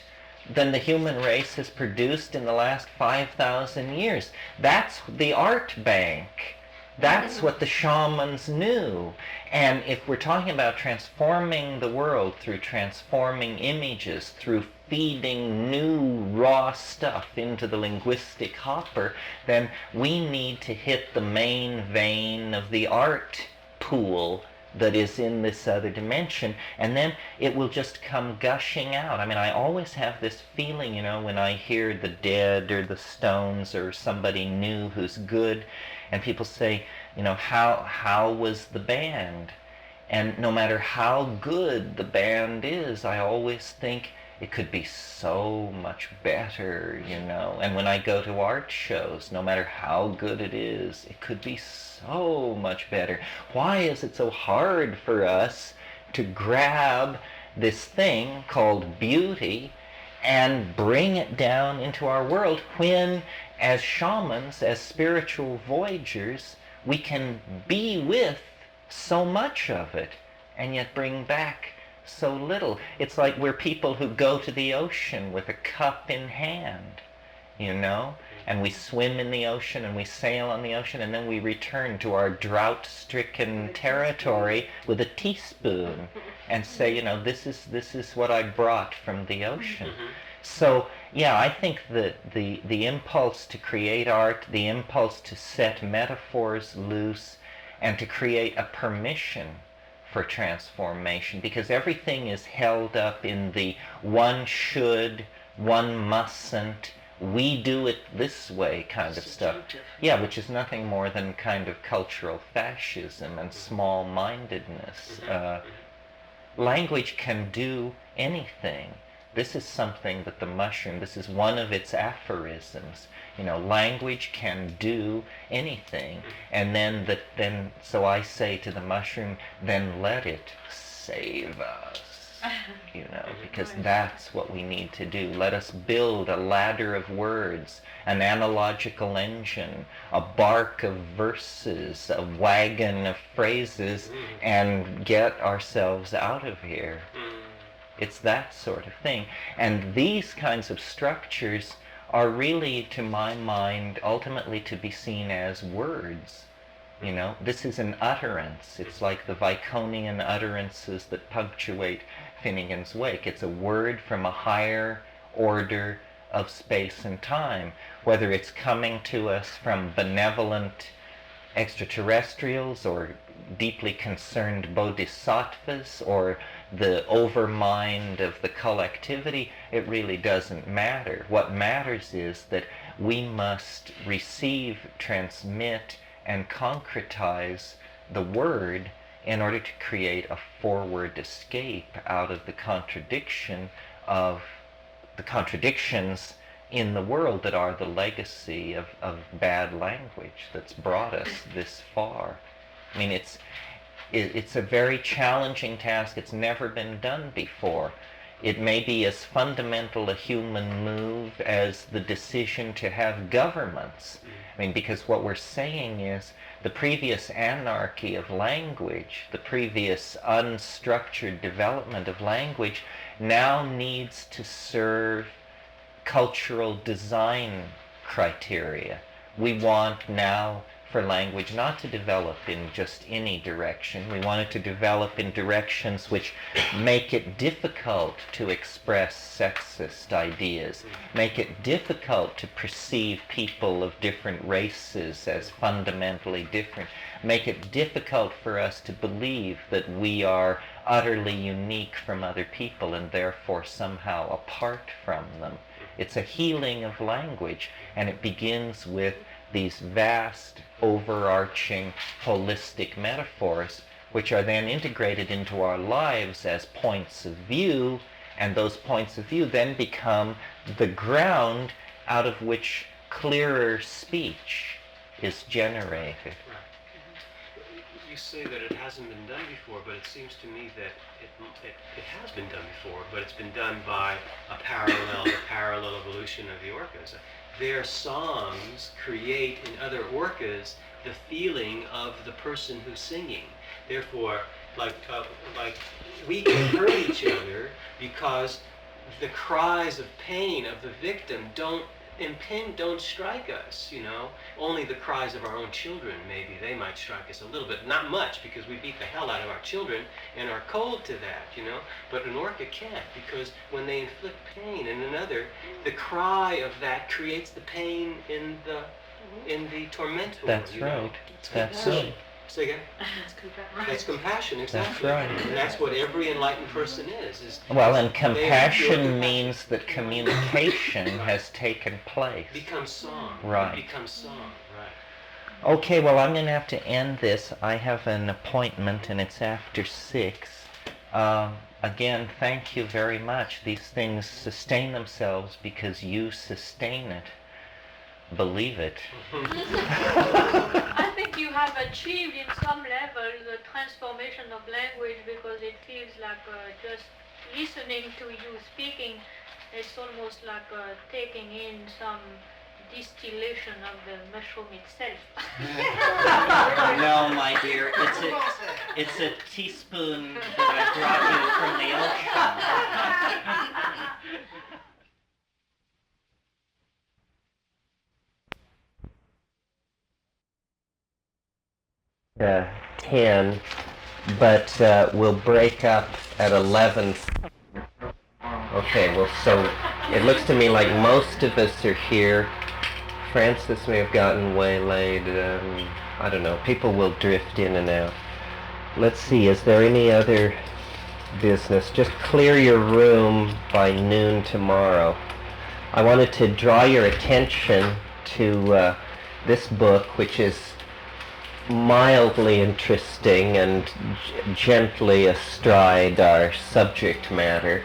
S1: than the human race has produced in the last 5,000 years. That's the art bank. That's what the shamans knew. And if we're talking about transforming the world through transforming images, through feeding new raw stuff into the linguistic hopper, then we need to hit the main vein of the art pool that is in this other dimension, and then it will just come gushing out. I mean, I always have this feeling, when I hear the Dead or the Stones or somebody new who's good, and people say, how was the band? And no matter how good the band is, I always think it could be so much better, And when I go to art shows, no matter how good it is, it could be so much better. Why is it so hard for us to grab this thing called beauty and bring it down into our world when, as shamans, as spiritual voyagers, we can be with so much of it and yet bring back so little? It's like we're people who go to the ocean with a cup in hand, and we swim in the ocean and we sail on the ocean, and then we return to our drought-stricken territory with a teaspoon and say, this is what I brought from the ocean. So, yeah, I think that the impulse to create art, the impulse to set metaphors loose, and to create a permission for transformation, because everything is held up in the one should, one mustn't, we do it this way kind of stuff. Yeah, which is nothing more than kind of cultural fascism and small-mindedness. Language can do anything. This is something that the mushroom, this is one of its aphorisms. Language can do anything. And then so I say to the mushroom, then let it save us. Because that's what we need to do. Let us build a ladder of words, an analogical engine, a bark of verses, a wagon of phrases, and get ourselves out of here. It's that sort of thing. And these kinds of structures are really, to my mind, ultimately to be seen as words. This is an utterance. It's like the Viconian utterances that punctuate Finnegan's Wake. It's a word from a higher order of space and time, whether it's coming to us from benevolent extraterrestrials or deeply concerned bodhisattvas or the overmind of the collectivity. It really doesn't matter. What matters is that we must receive, transmit, and concretize the word in order to create a forward escape out of the contradictions in the world that are the legacy of bad language that's brought us this far. I mean, it's a very challenging task. It's never been done before. It may be as fundamental a human move as the decision to have governments. I mean, because what we're saying is the previous anarchy of language, the previous unstructured development of language now needs to serve cultural design criteria. We want now for language not to develop in just any direction. We want it to develop in directions which make it difficult to express sexist ideas, make it difficult to perceive people of different races as fundamentally different, make it difficult for us to believe that we are utterly unique from other people and therefore somehow apart from them. It's a healing of language, and it begins with these vast, overarching, holistic metaphors, which are then integrated into our lives as points of view, and those points of view then become the ground out of which clearer speech is generated.
S2: You say that it hasn't been done before, but it seems to me that it has been done before, but it's been done by the parallel evolution of the orcas. Their songs create in other orcas the feeling of the person who's singing. Therefore, like we can hurt each other because the cries of pain of the victim don't strike us, you know. Only the cries of our own children, maybe they might strike us a little bit. Not much, because we beat the hell out of our children and are cold to that, you know. But an orca can't, because when they inflict pain in another, the cry of that creates the pain in the tormentor.
S1: That's
S2: you
S1: right.
S2: know?
S1: That's right.
S2: Say again?
S7: That's compassion.
S2: That's compassion, exactly.
S1: That's right.
S2: And that's what every enlightened person is
S1: Well, and
S2: they feel
S1: compassion
S2: compassion.
S1: means that communication has taken place.
S2: Becomes song.
S1: Right.
S2: It becomes song, right.
S1: Okay, well, I'm going to have to end this. I have an appointment, and it's after 6. Again, thank you very much. These things sustain themselves because you sustain it. Believe it.
S10: I think you have achieved in some level the transformation of language, because it feels like just listening to you speaking, it's almost like taking in some distillation of the mushroom itself.
S1: No, my dear, it's a teaspoon that I brought you from the ocean. Uh, 10, but we'll break up at 11. Okay, well, so it looks to me like most of us are here. Francis may have gotten waylaid. I don't know. People will drift in and out. Let's see, is there any other business? Just clear your room by noon tomorrow. I wanted to draw your attention to this book, which is mildly interesting and gently astride our subject matter.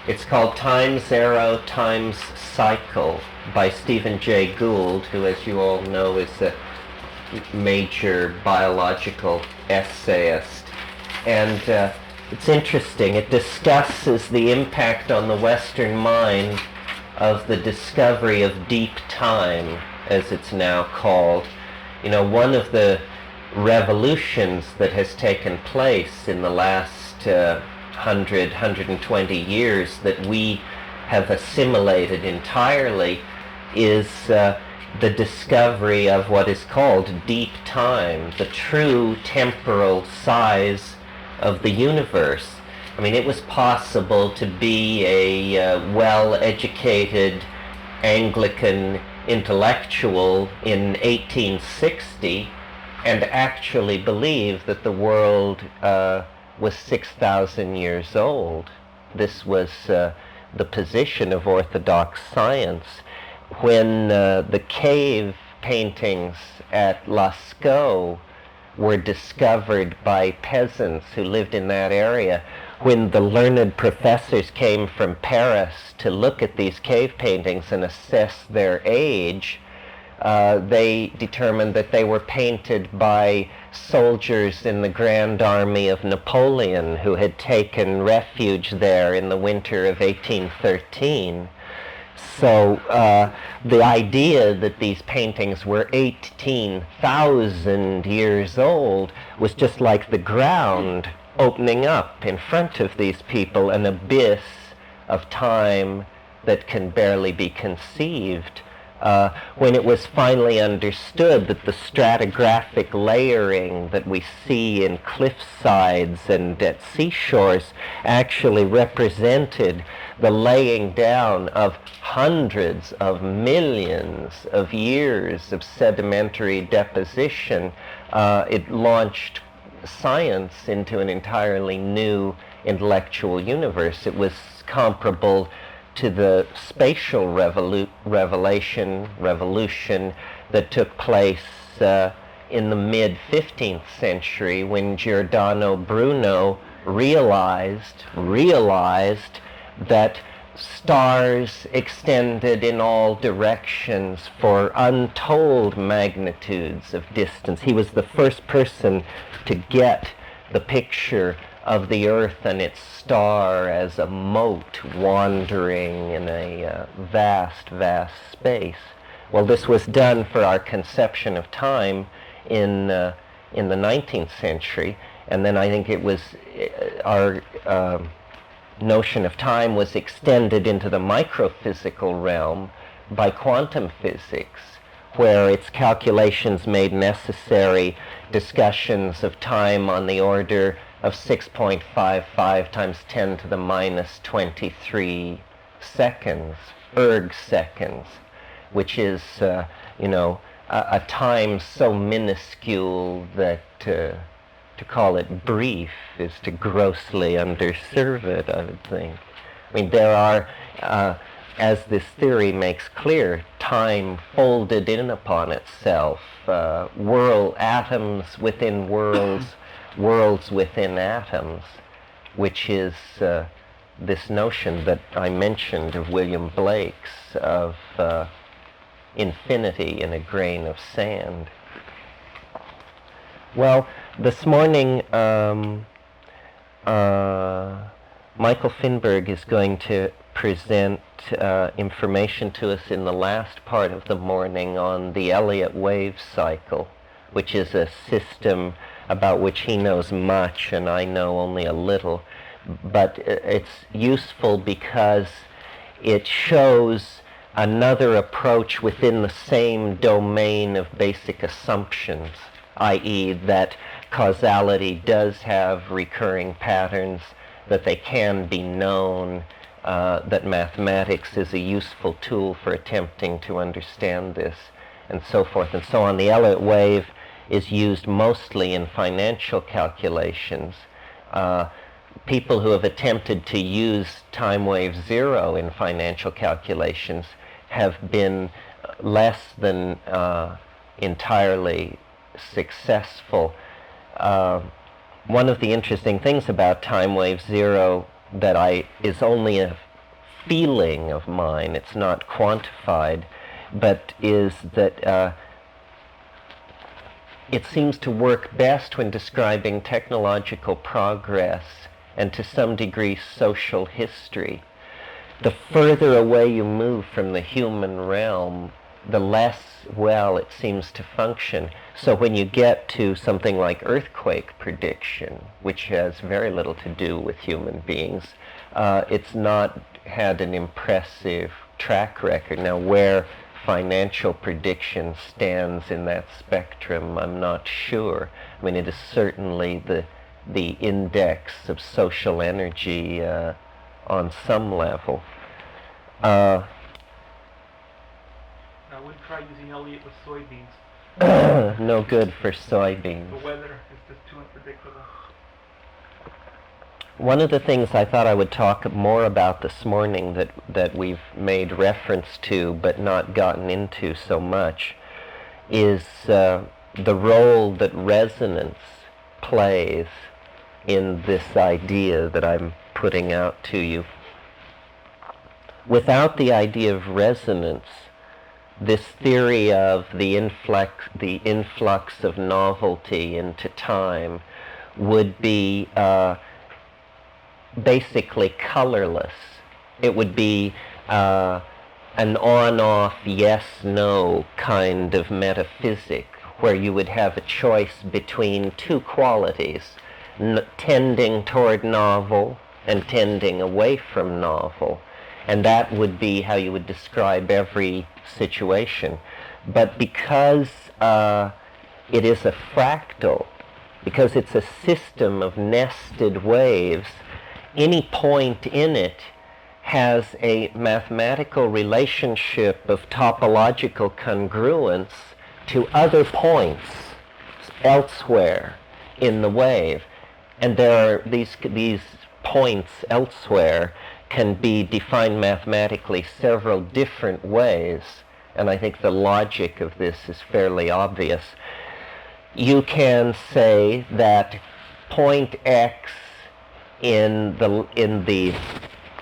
S1: It's called Time's Arrow, Time's Cycle by Stephen Jay Gould, who, as you all know, is a major biological essayist. And it's interesting. It discusses the impact on the Western mind of the discovery of deep time, as it's now called. You know, one of the revolutions that has taken place in the last 120 years that we have assimilated entirely is the discovery of what is called deep time, the true temporal size of the universe. I mean, it was possible to be a well-educated Anglican intellectual in 1860 and actually believe that the world was 6,000 years old. This was the position of Orthodox science. When the cave paintings at Lascaux were discovered by peasants who lived in that area, when the learned professors came from Paris to look at these cave paintings and assess their age, they determined that they were painted by soldiers in the Grand Army of Napoleon who had taken refuge there in the winter of 1813. So the idea that these paintings were 18,000 years old was just like the ground opening up in front of these people, an abyss of time that can barely be conceived when it was finally understood that the stratigraphic layering that we see in cliff sides and at seashores actually represented the laying down of hundreds of millions of years of sedimentary deposition, it launched science into an entirely new intellectual universe. It was comparable to the spatial revolution that took place in the mid-15th century when Giordano Bruno realized that stars extended in all directions for untold magnitudes of distance. He was the first person to get the picture of the Earth and its star as a mote wandering in a vast, vast space. Well, this was done for our conception of time in the 19th century, and then I think it was our notion of time was extended into the microphysical realm by quantum physics, where its calculations made necessary discussions of time on the order of 6.55 times 10 to the minus 23 seconds, erg seconds, which is, a time so minuscule that to call it brief is to grossly underserve it, I would think. I mean, there are, as this theory makes clear, time folded in upon itself, atoms within worlds, worlds within atoms, which is this notion that I mentioned of William Blake's of infinity in a grain of sand. Well, this morning Michael Finberg is going to present information to us in the last part of the morning on the Elliott wave cycle, which is a system about which he knows much and I know only a little, but it's useful because it shows another approach within the same domain of basic assumptions, i.e. that causality does have recurring patterns, that they can be known, that mathematics is a useful tool for attempting to understand this, and so forth and so on. The Elliott wave is used mostly in financial calculations. People who have attempted to use time wave zero in financial calculations have been less than entirely successful. One of the interesting things about time wave zero that is only a feeling of mine, it's not quantified, but is that it seems to work best when describing technological progress and to some degree social history. The further away you move from the human realm, the less well it seems to function. So when you get to something like earthquake prediction, which has very little to do with human beings, it's not had an impressive track record. Now, where financial prediction stands in that spectrum, I'm not sure. I mean, it is certainly the index of social energy on some level.
S5: I would try using Elliott with soybeans.
S1: No good for soybeans.
S5: The weather is just too unpredictable.
S1: One of the things I thought I would talk more about this morning that we've made reference to but not gotten into so much is the role that resonance plays in this idea that I'm putting out to you. Without the idea of resonance, this theory of the influx of novelty into time would be basically colorless. It would be an on-off, yes-no kind of metaphysic, where you would have a choice between two qualities, tending toward novel and tending away from novel. And that would be how you would describe every situation. But because it is a fractal, because it's a system of nested waves, any point in it has a mathematical relationship of topological congruence to other points elsewhere in the wave. And there are these points elsewhere can be defined mathematically several different ways. And I think the logic of this is fairly obvious. You can say that point X in the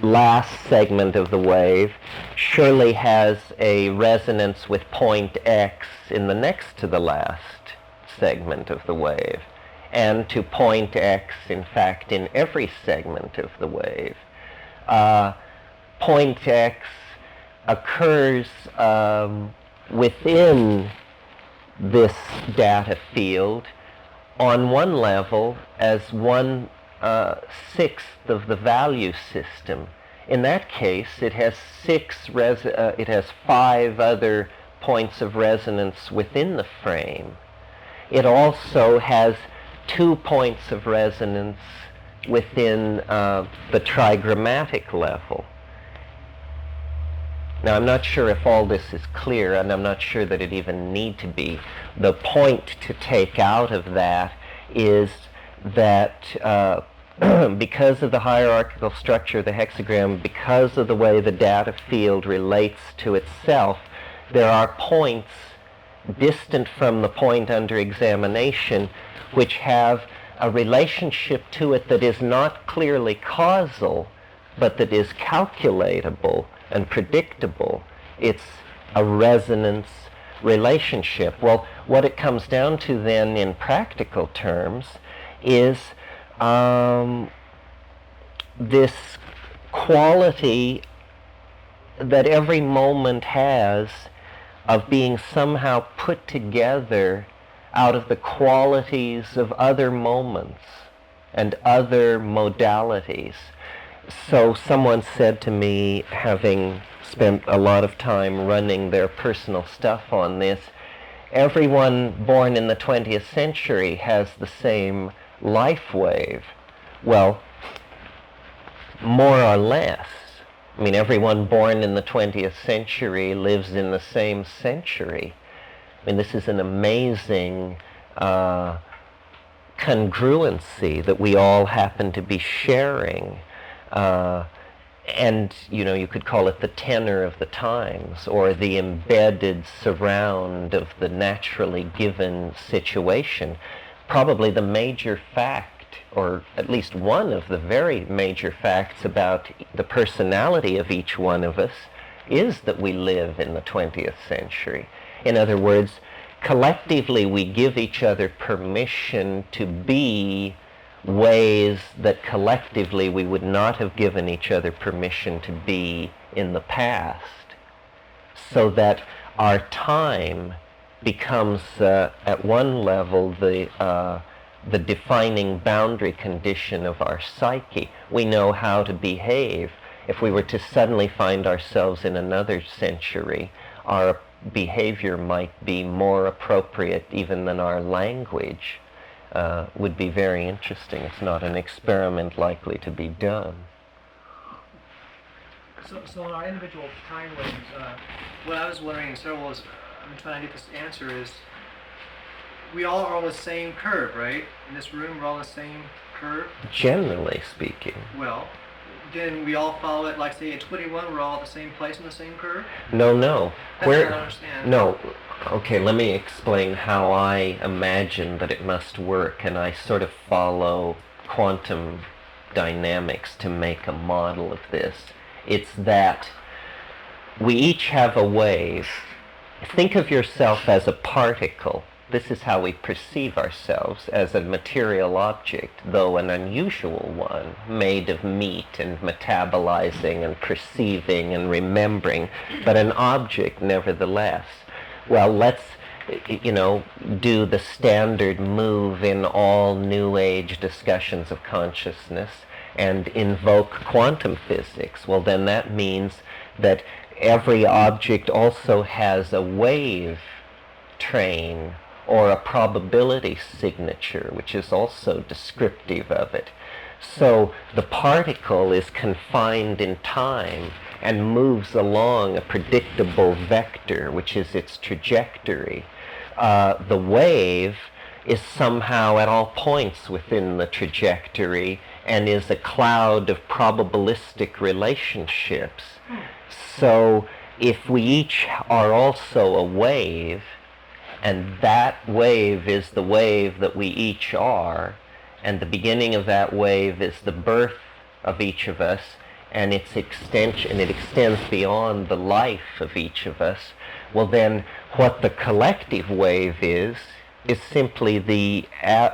S1: last segment of the wave surely has a resonance with point X in the next to the last segment of the wave, and to point X, in fact, in every segment of the wave. Point X occurs within this data field on one level as 1/6 of the value system. In that case, it has 5 other points of resonance within the frame. It also has 2 points of resonance within the trigrammatic level. Now, I'm not sure if all this is clear, and I'm not sure that it even need to be. The point to take out of that is that because of the hierarchical structure of the hexagram, because of the way the data field relates to itself, there are points distant from the point under examination which have a relationship to it that is not clearly causal, but that is calculatable and predictable. It's a resonance relationship. Well, what it comes down to then in practical terms is this quality that every moment has of being somehow put together out of the qualities of other moments and other modalities. So someone said to me, having spent a lot of time running their personal stuff on this, everyone born in the 20th century has the same life wave. Well, more or less. I mean, everyone born in the 20th century lives in the same century. I mean, this is an amazing congruency that we all happen to be sharing. And, you know, you could call it the tenor of the times, or the embedded surround of the naturally given situation. Probably the major fact, or at least one of the very major facts about the personality of each one of us, is that we live in the 20th century. In other words, collectively we give each other permission to be ways that collectively we would not have given each other permission to be in the past, so that our time becomes at one level the defining boundary condition of our psyche. We know how to behave. If we were to suddenly find ourselves in another century, our behavior might be more appropriate even than our language. Would be very interesting. It's not an experiment likely to be done.
S4: So in our individual time waves, what I was wondering, several is, I'm trying to get this answer, is we all are on the same curve, right? In this room, we're all on the same curve?
S1: Generally speaking.
S4: Well, then we all follow it, like say at 21, we're all at the same place on the same curve?
S1: No.
S4: That's what I don't understand.
S1: No. Okay, let me explain how I imagine that it must work, and I sort of follow quantum dynamics to make a model of this. It's that we each have a wave. Think of yourself as a particle. This is how we perceive ourselves, as a material object, though an unusual one, made of meat and metabolizing and perceiving and remembering, but an object nevertheless. Well, let's, do the standard move in all New Age discussions of consciousness and invoke quantum physics. Well, then that means that every object also has a wave train or a probability signature, which is also descriptive of it. So the particle is confined in time and moves along a predictable vector, which is its trajectory. The wave is somehow at all points within the trajectory and is a cloud of probabilistic relationships. So if we each are also a wave, and that wave is the wave that we each are, and the beginning of that wave is the birth of each of us, and its extension, it extends beyond the life of each of us, well then what the collective wave is simply the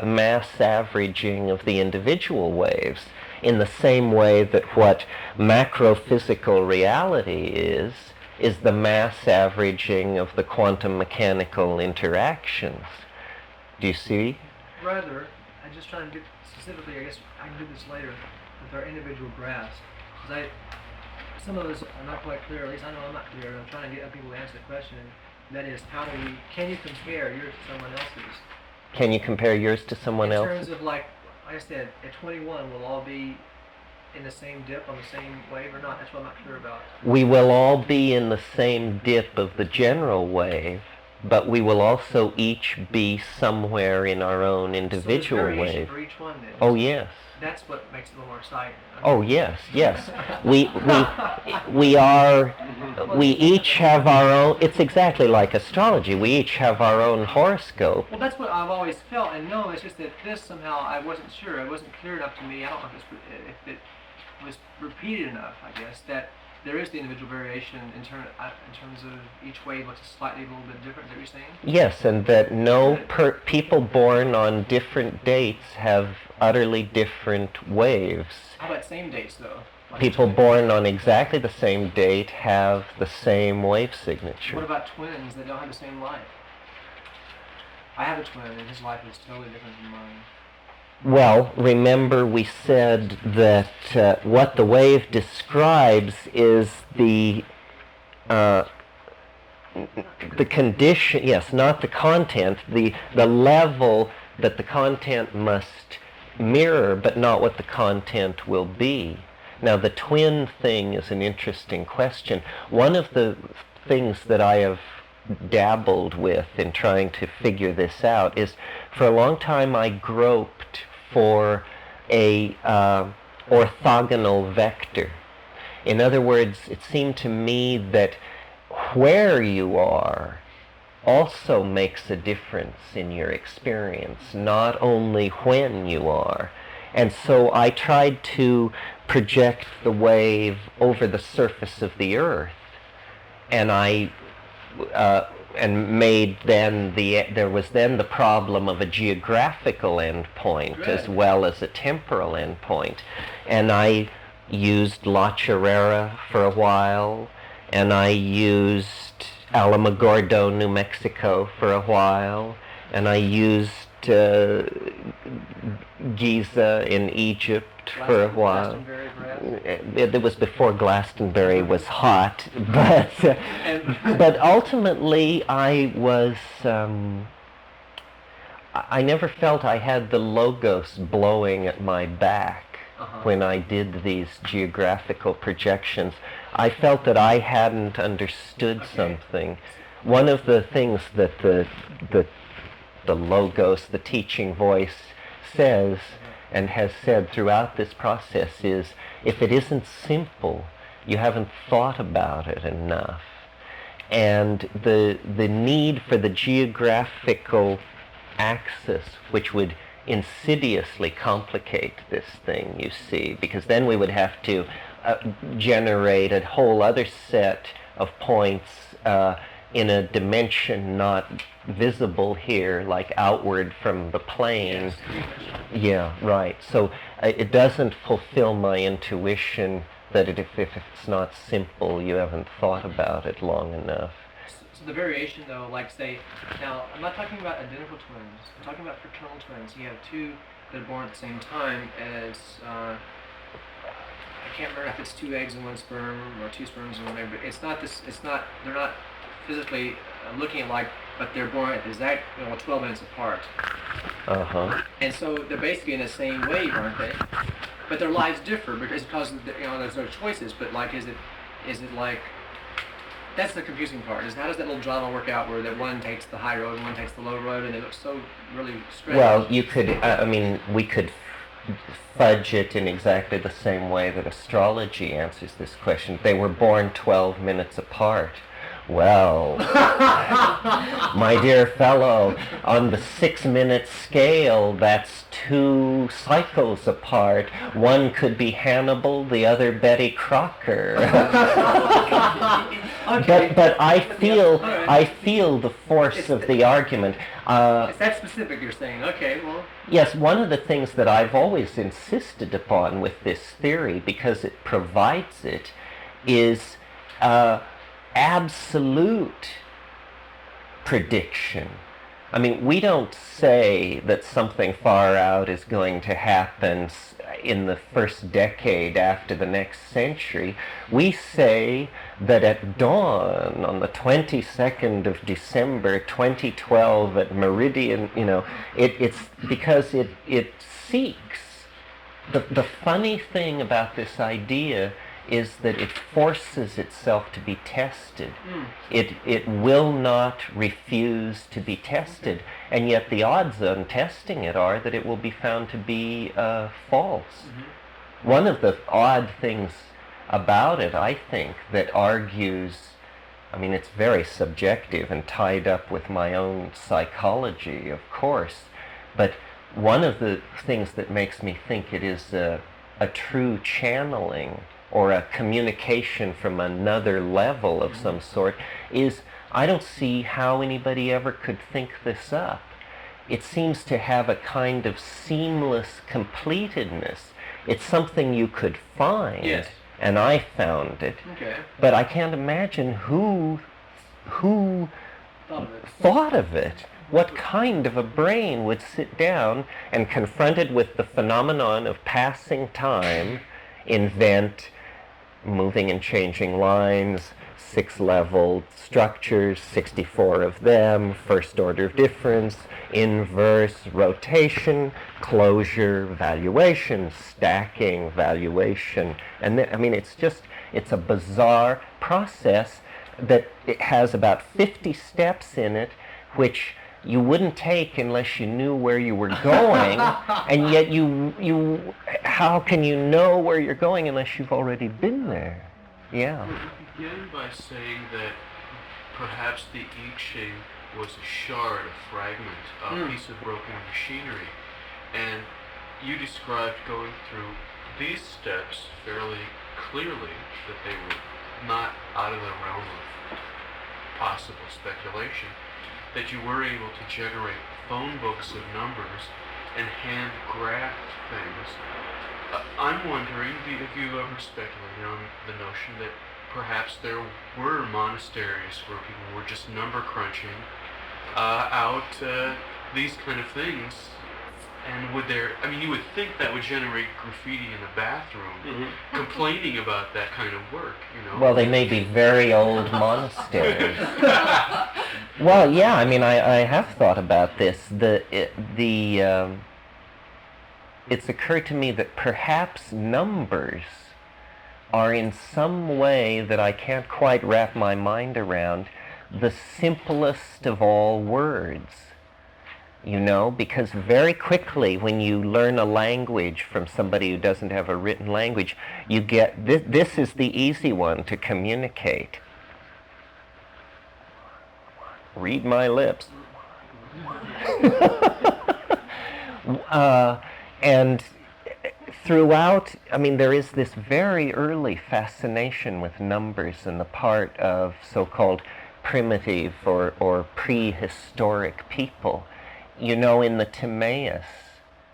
S1: mass averaging of the individual waves, in the same way that what macrophysical reality is the mass averaging of the quantum mechanical interactions. Do you see?
S4: Rather, I'm just trying to get specifically, I guess I can do this later, with our individual graphs. Because some of us are not quite clear, at least I know I'm not clear, and I'm trying to get other people to answer the question. That is, can you compare yours to someone else's?
S1: Can you compare yours to someone else?
S4: In terms of, like I said, at 21, we'll all be in the same dip on the same wave or not? That's what I'm not clear about.
S1: We will all be in the same dip of the general wave, but we will also each be somewhere in our own individual
S4: so there's variation
S1: wave.
S4: for each one then.
S1: Oh yes.
S4: That's what makes it a little more exciting.
S1: Oh yes, yes. We each have our own. It's exactly like astrology. We each have our own horoscope.
S4: Well, that's what I've always felt and known. It's just that this somehow I wasn't sure. It wasn't clear enough to me. I don't know if it was repeated enough. I guess that there is the individual variation in terms of each wave looks slightly a little bit different. Is that what you're saying?
S1: Yes, and that people born on different dates have utterly different waves.
S4: How about same dates though? Like
S1: People born on exactly the same date have the same wave signature.
S4: What about twins that don't have the same life? I have a twin and his life is totally different from mine.
S1: Well, remember we said that what the wave describes is the condition, yes, not the content, the level that the content must mirror, but not what the content will be. Now, the twin thing is an interesting question. One of the things that I have dabbled with in trying to figure this out is, for a long time I groped for a orthogonal vector. In other words, it seemed to me that where you are also makes a difference in your experience, not only when you are. And so I tried to project the wave over the surface of the Earth, and made then there was then the problem of a geographical endpoint as well as a temporal endpoint. And I used La Chorrera for a while, and I used Alamogordo, New Mexico for a while, and I used Giza in Egypt for a while. It was before Glastonbury was hot, but ultimately I was I never felt I had the logos blowing at my back when I did these geographical projections. I felt that I hadn't understood something. One of the things that the logos, the teaching voice, says and has said throughout this process is, if it isn't simple, you haven't thought about it enough. And the need for the geographical axis, which would insidiously complicate this thing, you see, because then we would have to generate a whole other set of points in a dimension not visible here, like outward from the plane. Yeah, right. So it doesn't fulfill my intuition that if it's not simple, you haven't thought about it long enough.
S4: So the variation, though, like say, now I'm not talking about identical twins. I'm talking about fraternal twins. You have two that are born at the same time as I can't remember if it's 2 eggs and 1 sperm or 2 sperms and 1 egg, but it's not this. It's not. They're not physically looking alike, but they're born at 12 minutes apart. And so they're basically in the same wave, aren't they? But their lives differ because there's no choices. But like, is it like? That's the confusing part. Is how does that little drama work out where that one takes the high road and one takes the low road, and they look so really strange?
S1: Well, you could. We could fudge it in exactly the same way that astrology answers this question. They were born 12 minutes apart. Well, my dear fellow, on the 6-minute scale, that's 2 cycles apart. One could be Hannibal, the other Betty Crocker.
S4: Okay.
S1: But I feel the force of the argument.
S4: It's that specific, you're saying. Okay, well.
S1: Yes, one of the things that I've always insisted upon with this theory, because it provides it, is absolute prediction. I mean, we don't say that something far out is going to happen in the first decade after the next century. We say that at dawn on the 22nd of December 2012 at meridian, it's because it seeks. The funny thing about this idea is that it forces itself to be tested. It will not refuse to be tested, and yet the odds on testing it are that it will be found to be false. One of the odd things about it, I think, that argues, I mean, it's very subjective and tied up with my own psychology, of course, but one of the things that makes me think it is a true channeling or a communication from another level of some sort is I don't see how anybody ever could think this up. It seems to have a kind of seamless completedness. It's something you could find,
S4: Yes.
S1: And I found it.
S4: Okay.
S1: But I can't imagine who
S4: Thought of it.
S1: What kind of a brain would sit down and, confronted with the phenomenon of passing time, invent moving and changing lines, 6-level structures, 64 of them, first order of difference, inverse, rotation, closure, valuation, stacking, valuation. And then, I mean, it's a bizarre process that it has about 50 steps in it, which you wouldn't take unless you knew where you were going, and yet how can you know where you're going unless you've already been there? Yeah.
S8: We begin by saying that perhaps the I Ching was a shard, a fragment, a piece of broken machinery, and you described going through these steps fairly clearly, that they were not out of the realm of possible speculation, that you were able to generate phone books of numbers and hand-graph things. I'm wondering if you ever speculated on the notion that perhaps there were monasteries where people were just number crunching out these kind of things, and you would think that would generate graffiti in the bathroom, complaining about that kind of work,
S1: Well, they may be very old monasteries. Well, yeah, I mean, I have thought about this. It's occurred to me that perhaps numbers are in some way that I can't quite wrap my mind around the simplest of all words. Because very quickly when you learn a language from somebody who doesn't have a written language, you get, this is the easy one to communicate. Read my lips. And throughout, I mean, there is this very early fascination with numbers on the part of so-called primitive or prehistoric people. In the Timaeus,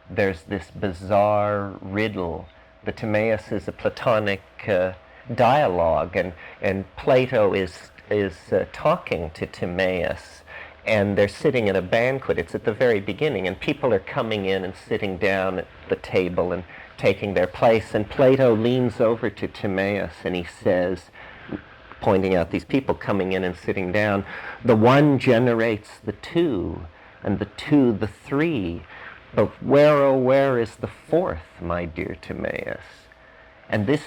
S1: there's this bizarre riddle. The Timaeus is a Platonic dialogue, and Plato is talking to Timaeus, and they're sitting at a banquet. It's at the very beginning, and people are coming in and sitting down at the table, and taking their place. And Plato leans over to Timaeus and he says, pointing out these people coming in and sitting down, the one generates the two, and the two the three. But where, oh, where is the fourth, my dear Timaeus? And this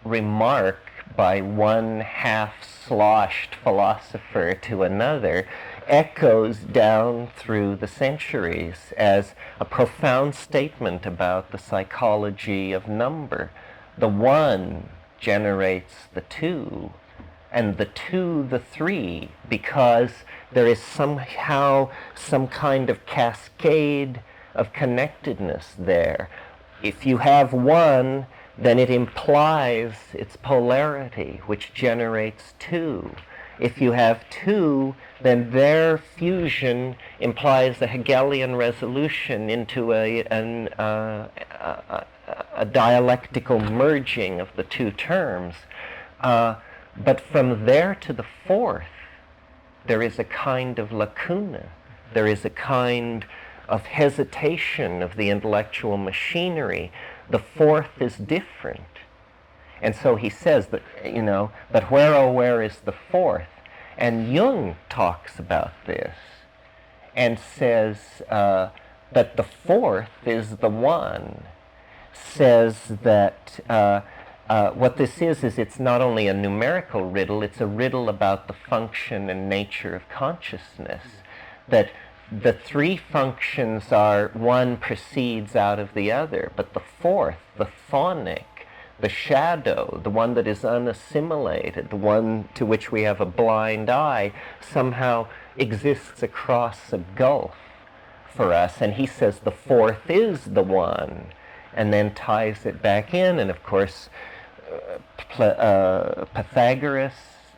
S1: remark by one half-sloshed philosopher to another echoes down through the centuries as a profound statement about the psychology of number. The one generates the two, and the two the three, because there is somehow some kind of cascade of connectedness there. If you have one, then it implies its polarity, which generates two. If you have two, then their fusion implies a Hegelian resolution into a dialectical merging of the two terms. But from there to the fourth, there is a kind of lacuna. There is a kind of hesitation of the intellectual machinery. The fourth is different. And so he says that, but where, oh, where is the fourth? And Jung talks about this and says that the fourth is the one, says that what this is it's not only a numerical riddle, it's a riddle about the function and nature of consciousness, that the three functions are one proceeds out of the other, but the fourth, the phonic, the shadow, the one that is unassimilated, the one to which we have a blind eye, somehow exists across a gulf for us. And he says the fourth is the one, and then ties it back in. And of course, Pythagoras,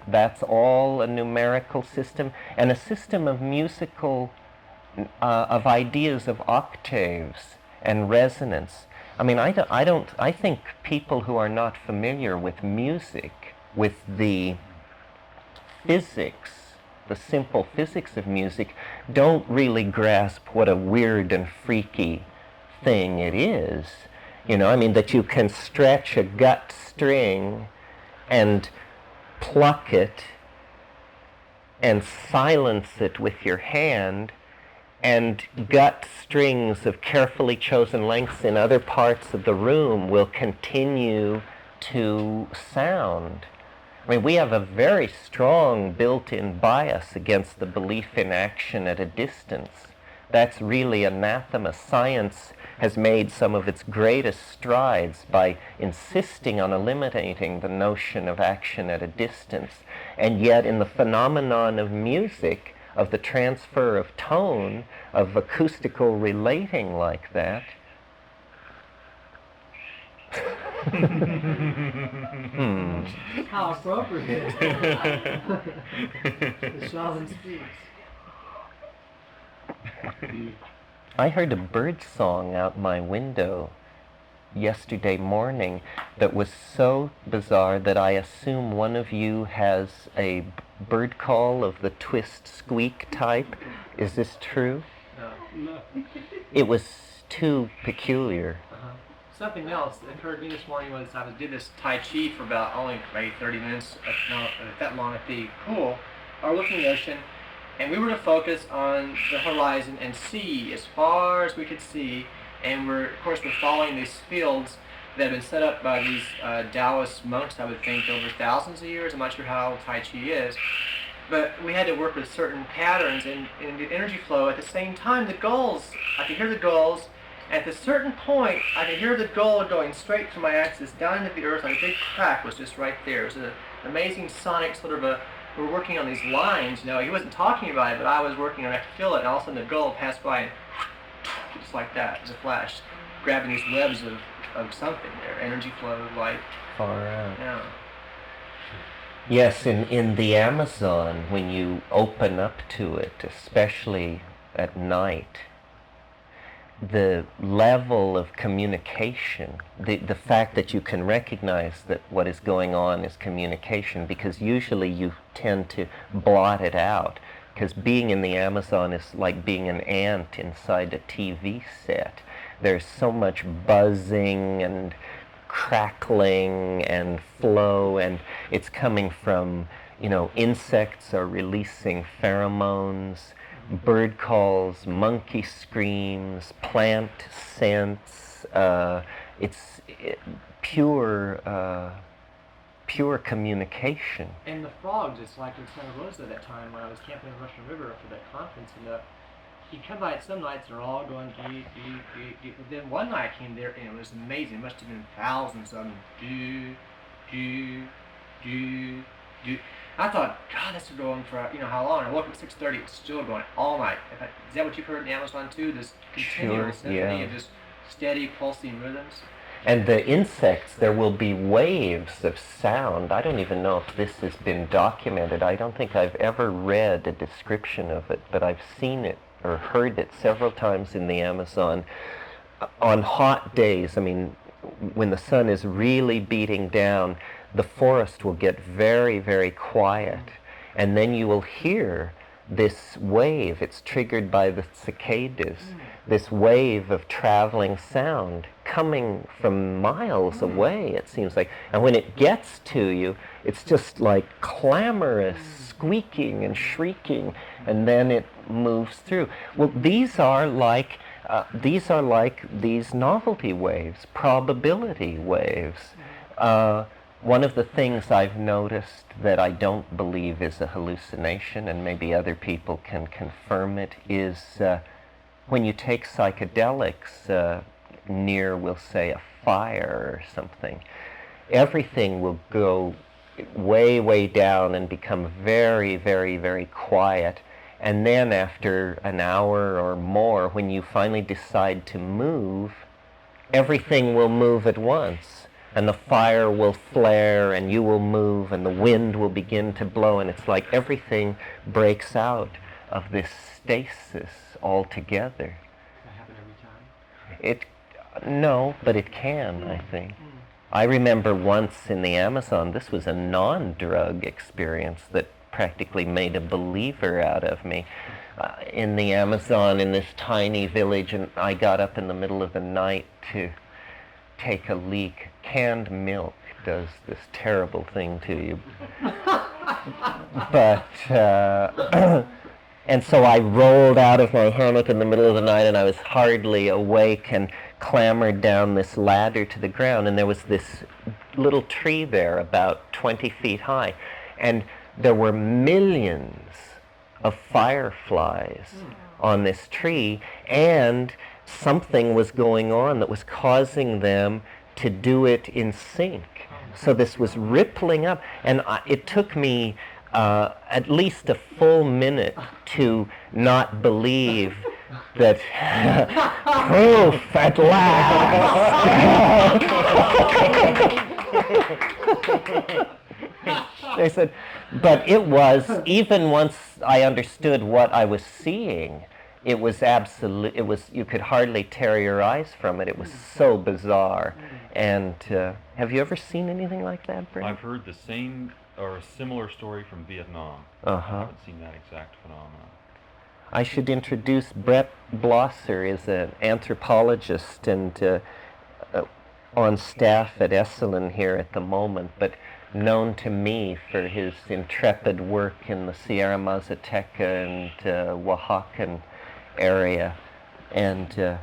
S1: that's all a numerical system, and a system of musical, of ideas of octaves and resonance. I mean, I think people who are not familiar with music, with the physics, the simple physics of music, don't really grasp what a weird and freaky thing it is. That you can stretch a gut string and pluck it and silence it with your hand, and gut strings of carefully chosen lengths in other parts of the room will continue to sound. I mean, we have a very strong built-in bias against the belief in action at a distance. That's really anathema. Science has made some of its greatest strides by insisting on eliminating the notion of action at a distance. And yet in the phenomenon of music, of the transfer of tone, of acoustical relating like that,
S4: How appropriate. The shaman speaks.
S1: I heard a bird song out my window yesterday morning that was so bizarre that I assume one of you has a bird call of the twist squeak type. Is this true?
S4: No.
S1: It was too peculiar.
S4: Something else that occurred to me this morning was I did this Tai Chi for about only maybe 30 minutes, not that long at the pool, or looking at the ocean, and we were to focus on the horizon and see as far as we could see, and we're following these fields that have been set up by these Taoist monks, I would think, over thousands of years. I'm not sure how Tai Chi is, but we had to work with certain patterns and the energy flow. At the same time, the gulls, I could hear the gulls. At a certain point, I could hear the gull going straight to my axis, down into the earth, like a big crack was just right there. It was an amazing sonic sort of we were working on these lines, he wasn't talking about it, but I was working on it. I could feel it, and all of a sudden the gull passed by, and just like that, as a flash, grabbing these webs of something there, energy flow, light.
S1: Far out.
S4: Yeah.
S1: Yes, in the Amazon, when you open up to it, especially at night, the level of communication, the fact that you can recognize that what is going on is communication, because usually you tend to blot it out, because being in the Amazon is like being an ant inside a TV set. There's so much buzzing and crackling and flow, and it's coming from, insects are releasing pheromones, bird calls, monkey screams, plant scents. It's pure communication.
S4: And the frogs, it's like in Santa Rosa that time when I was camping in Russian River for that conference, and you come by it, some nights they're all going dee, dee, dee, dee. But then one night I came there and it was amazing. It must have been thousands of them. Do, do, do, do. I thought, God, this is going for how long? I woke up at 6:30. It's still going all night. Is that what you've heard in the Amazon too? This continual symphony of just steady pulsing rhythms.
S1: And the insects, there will be waves of sound. I don't even know if this has been documented. I don't think I've ever read a description of it, but I've seen it or heard it several times in the Amazon. On hot days, when the sun is really beating down, the forest will get very, very quiet. And then you will hear this wave. It's triggered by the cicadas. This wave of traveling sound coming from miles away, it seems like. And when it gets to you, it's just like clamorous squeaking and shrieking, and then it moves through. Well, these are like these novelty waves, probability waves. One of the things I've noticed that I don't believe is a hallucination, and maybe other people can confirm it, is when you take psychedelics near, we'll say, a fire or something, everything will go way, way down and become very, very, very quiet. And then after an hour or more, when you finally decide to move, everything will move at once. And the fire will flare, and you will move, and the wind will begin to blow, and it's like everything breaks out of this stasis altogether.
S4: Does that happen every time?
S1: No, but it can, I think. I remember once in the Amazon, this was a non-drug experience that practically made a believer out of me. In the Amazon, in this tiny village, and I got up in the middle of the night to take a leak. Canned milk does this terrible thing to you. But, and so I rolled out of my hammock in the middle of the night, and I was hardly awake, and clambered down this ladder to the ground, and there was this little tree there about 20 feet high, and there were millions of fireflies on this tree, and something was going on that was causing them to do it in sync. So this was rippling up, and it took me at least a full minute to not believe that proof at last. They said, but it was, even once I understood what I was seeing, it was absolute. It was, you could hardly tear your eyes from it. It was so bizarre. And have you ever seen anything like that, Brent?
S11: I've heard the same or a similar story from Vietnam. I haven't seen that exact phenomenon.
S1: I should introduce Brett Blosser, is an anthropologist and on staff at Esalen here at the moment, but known to me for his intrepid work in the Sierra Mazateca and Oaxacan area, and a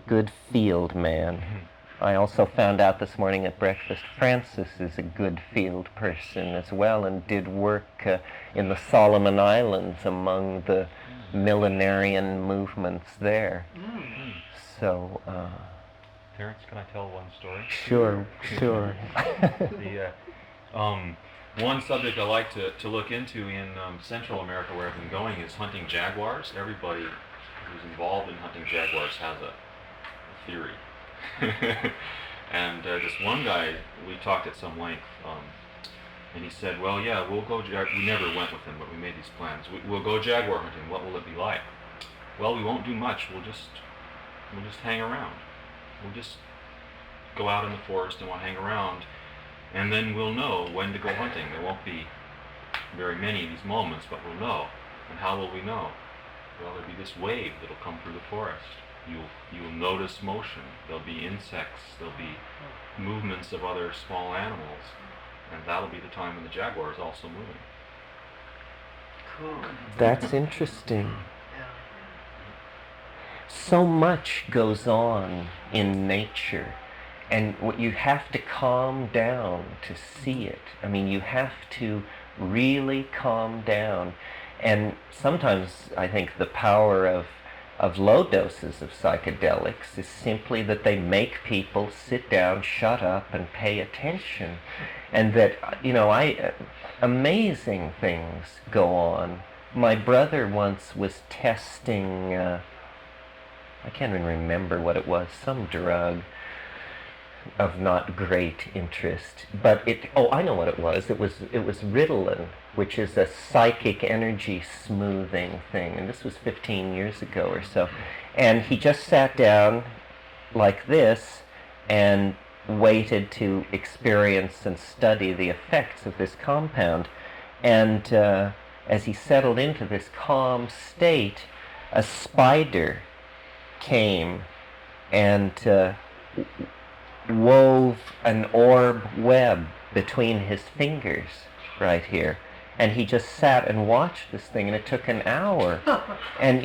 S1: good field man. I also found out this morning at breakfast Francis is a good field person as well, and did work in the Solomon Islands among the millenarian movements there. So,
S11: Terence, can I tell one story?
S1: Sure.
S11: The one subject I like to look into in Central America, where I've been going, is hunting jaguars. Everybody who's involved in hunting jaguars has a theory. And this one guy, we talked at some length, and he said, well, yeah, we'll go, we never went with him, but we made these plans. We'll go jaguar hunting. What will it be like? Well, we won't do much. We'll just hang around. We'll just go out in the forest and we'll hang around, and then we'll know when to go hunting. There won't be very many of these moments, but we'll know. And how will we know? Well, there'll be this wave that'll come through the forest. you'll notice motion. There'll be insects. There'll be movements of other small animals, and that'll be the time when the jaguar is also moving.
S4: Cool.
S1: That's interesting.
S4: Yeah.
S1: So much goes on in nature, and what you have to calm down to see it. I mean, you have to really calm down. And sometimes I think the power of low doses of psychedelics is simply that they make people sit down, shut up, and pay attention. And that, amazing things go on. My brother once was testing, I can't even remember what it was, some drug of not great interest, but I know what it was. It was Ritalin, which is a psychic energy smoothing thing, and this was 15 years ago or so. And he just sat down like this and waited to experience and study the effects of this compound. And as he settled into this calm state, a spider came and wove an orb web between his fingers right here. And he just sat and watched this thing, and it took an hour. And,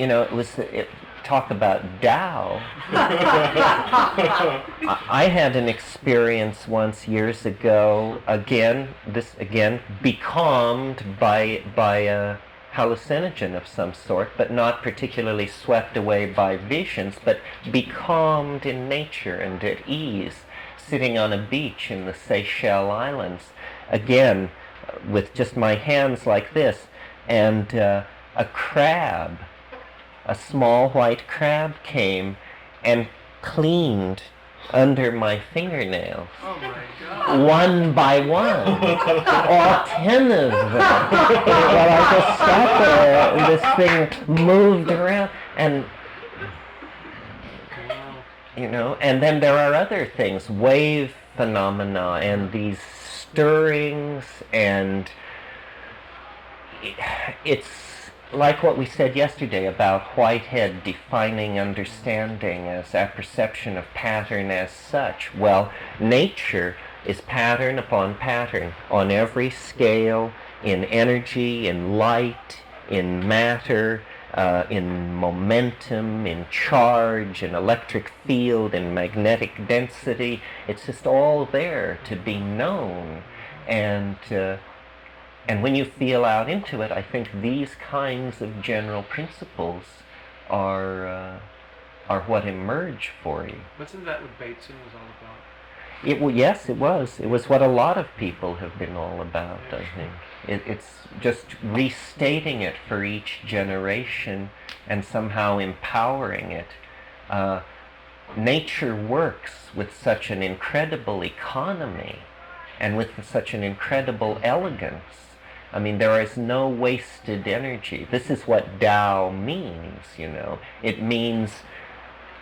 S1: talk about Tao. I had an experience once years ago, becalmed by a hallucinogen of some sort, but not particularly swept away by visions, but becalmed in nature and at ease, sitting on a beach in the Seychelles Islands, again, with just my hands like this, and a crab, a small white crab came and cleaned under my fingernails.
S4: Oh my God.
S1: One by one. All 10 of them. While I just sat there, and this thing moved around, and and then there are other things, wave phenomena, and these stirrings, and it's like what we said yesterday about Whitehead defining understanding as apperception of pattern as such. Well, nature is pattern upon pattern on every scale, in energy, in light, in matter, in momentum, in charge, in electric field, in magnetic density. It's just all there to be known. And when you feel out into it, I think these kinds of general principles are what emerge for you.
S5: Wasn't that what Bateson was all about?
S1: Yes, it was. It was what a lot of people have been all about, I think. It's just restating it for each generation and somehow empowering it. Nature works with such an incredible economy and with such an incredible elegance. I mean, there is no wasted energy. This is what Tao means, It means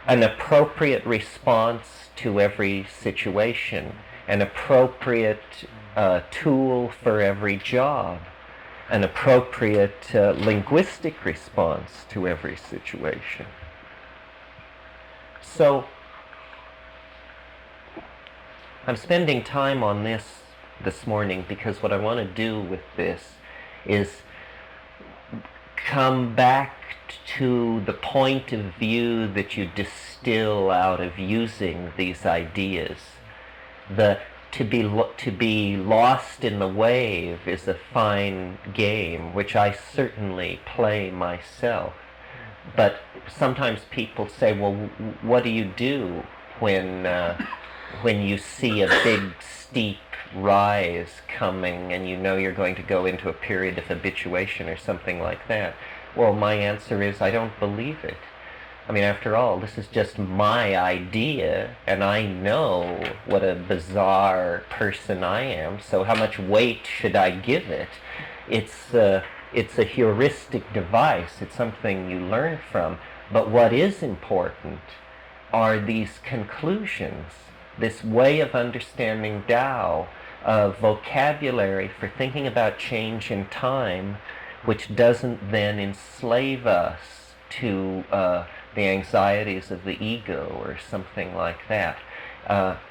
S1: an appropriate response to every situation, an appropriate tool for every job, an appropriate linguistic response to every situation. So, I'm spending time on this morning because what I want to do with this is come back to the point of view that you distill out of using these ideas. To be lost in the wave is a fine game, which I certainly play myself. But sometimes people say, well, what do you do when you see a big steep rise coming and you're going to go into a period of habituation or something like that? Well, my answer is I don't believe it. I mean, after all, this is just my idea, and I know what a bizarre person I am, so how much weight should I give it? It's a heuristic device. It's something you learn from. But what is important are these conclusions, this way of understanding Tao, a vocabulary for thinking about change in time, which doesn't then enslave us to the anxieties of the ego or something like that.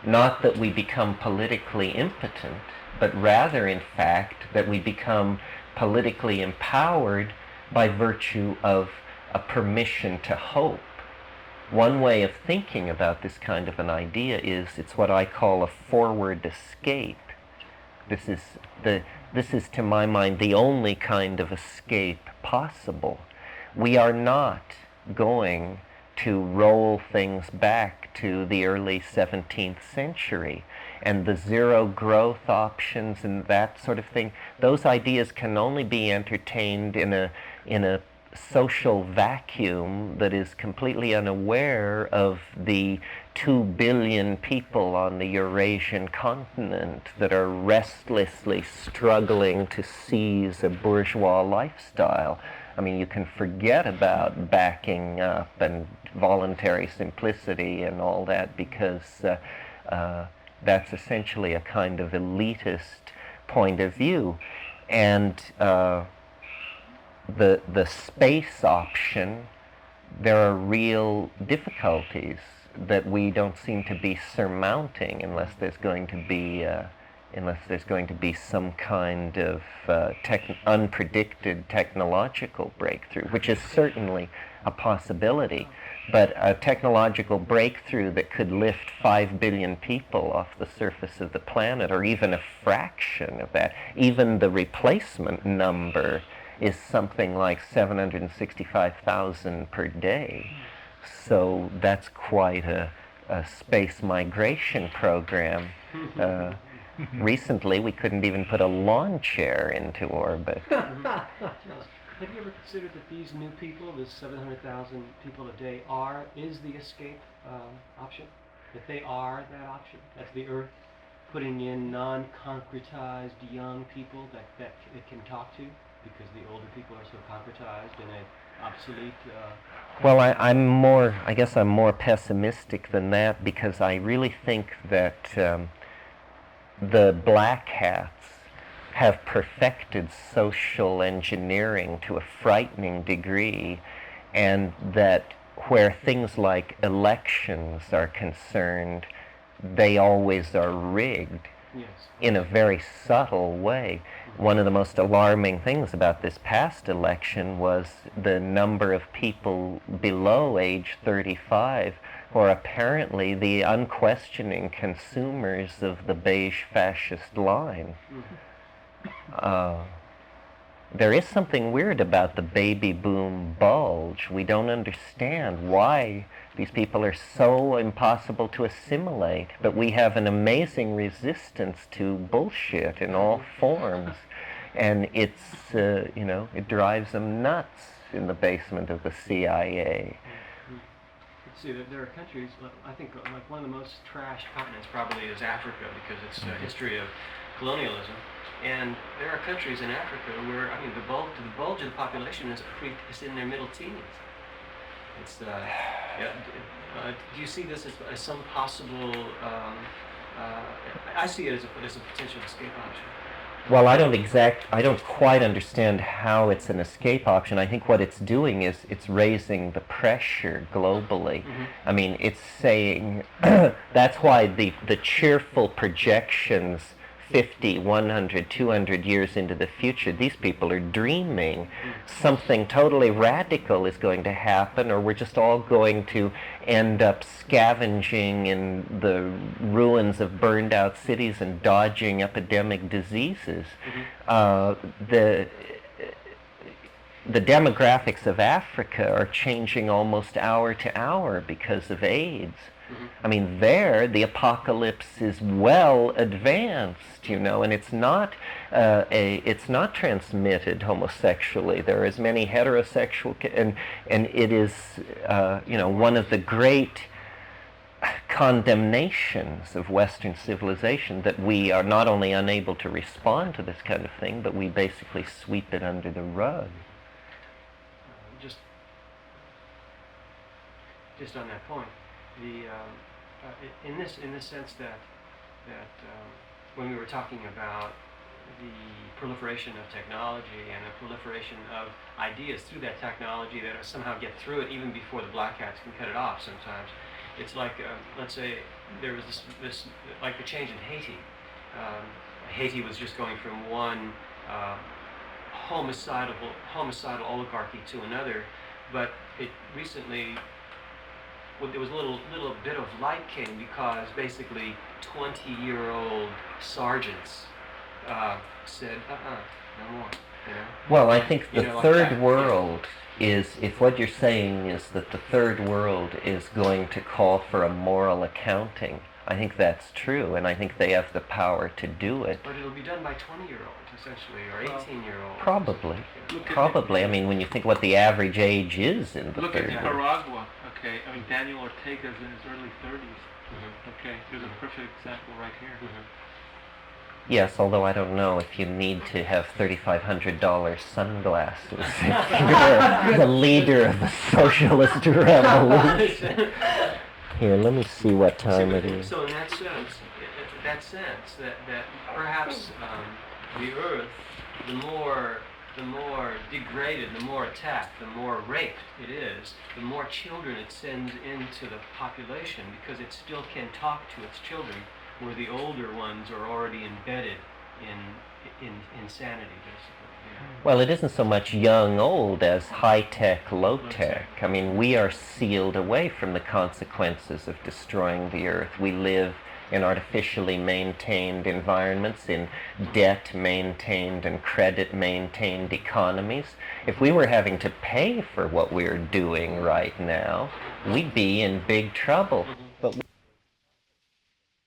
S1: Not that we become politically impotent, but rather, in fact, that we become politically empowered by virtue of a permission to hope. One way of thinking about this kind of an idea is it's what I call a forward escape. This is, to my mind, the only kind of escape possible. We are not going to roll things back to the early 17th century and the zero growth options and that sort of thing. Those ideas can only be entertained in a social vacuum that is completely unaware of the 2 billion people on the Eurasian continent that are restlessly struggling to seize a bourgeois lifestyle. I mean, you can forget about backing up and voluntary simplicity and all that, because that's essentially a kind of elitist point of view. And the space option, there are real difficulties that we don't seem to be surmounting unless there's going to be some kind of unpredicted technological breakthrough, which is certainly a possibility. But a technological breakthrough that could lift 5 billion people off the surface of the planet, or even a fraction of that, even the replacement number is something like 765,000 per day. So that's quite a space migration program. Recently, we couldn't even put a lawn chair into orbit.
S2: Have you ever considered that these new people, this 700,000 people a day, is the escape option? That they are that option? That's the Earth putting in non-concretized young people that it can talk to, because the older people are so concretized and obsolete?
S1: Well, I guess I'm more pessimistic than that, because I really think that the black hats have perfected social engineering to a frightening degree, and that where things like elections are concerned, they always are rigged.
S2: Yes.
S1: In a very subtle way. One of the most alarming things about this past election was the number of people below age 35 who are apparently the unquestioning consumers of the beige fascist line. There is something weird about the baby boom bulge. We don't understand why these people are so impossible to assimilate, but we have an amazing resistance to bullshit in all forms, and it's it drives them nuts in the basement of the CIA.
S2: Let's see, there are countries, I think like one of the most trashed continents probably is Africa, because it's a history of colonialism. And there are countries in Africa where, I mean, the bulge of the population is in their middle teens. It's do you see this as some possible? I see it as a potential escape option.
S1: Well, I don't quite understand how it's an escape option. I think what it's doing is it's raising the pressure globally. I mean, it's saying that's why the cheerful projections 50, 100, 200 years into the future, these people are dreaming something totally radical is going to happen, or we're just all going to end up scavenging in the ruins of burned out cities and dodging epidemic diseases. The demographics of Africa are changing almost hour to hour because of AIDS. I mean, there the apocalypse is well advanced, and it's not transmitted homosexually. There are as many heterosexual, and it is one of the great condemnations of Western civilization that we are not only unable to respond to this kind of thing, but we basically sweep it under the rug.
S2: Just on that point. In this sense that when we were talking about proliferation of technology and the proliferation of ideas through that technology that somehow get through it even before the black hats can cut it off sometimes. It's like, let's say, there was this like the change in Haiti. Haiti was just going from one homicidal oligarchy to another, but it recently, there was a little bit of light came because basically 20-year-old sergeants said, no more. You know?
S1: Well, I think the
S2: like
S1: third
S2: that.
S1: world is, if what you're saying is that the third world is going to call for a moral accounting, I think that's true, and I think they have the power to do it.
S2: But it'll be done by 20-year-olds, essentially, or 18-year-olds.
S1: Probably.
S5: Look at
S1: Probably. I mean, when you think what the average age is in the
S5: Look at
S1: third world.
S5: Nicaragua, okay? I mean, Daniel Ortega's in his early 30s.
S2: Mhm.
S5: Okay, there's a perfect example right here.
S2: Mhm.
S1: Yes, although I don't know if you need to have $3,500 sunglasses if you're the leader of the socialist revolution. Here, let me see what time it is.
S2: So in that sense, that perhaps the Earth, the more degraded, the more attacked, the more raped it is, the more children it sends into the population because it still can talk to its children, where the older ones are already embedded in insanity, basically. Yeah.
S1: Well, it isn't so much young, old as high-tech, low-tech. I mean, we are sealed away from the consequences of destroying the Earth. We live in artificially maintained environments, in debt-maintained and credit-maintained economies. If we were having to pay for what we're doing right now, we'd be in big trouble.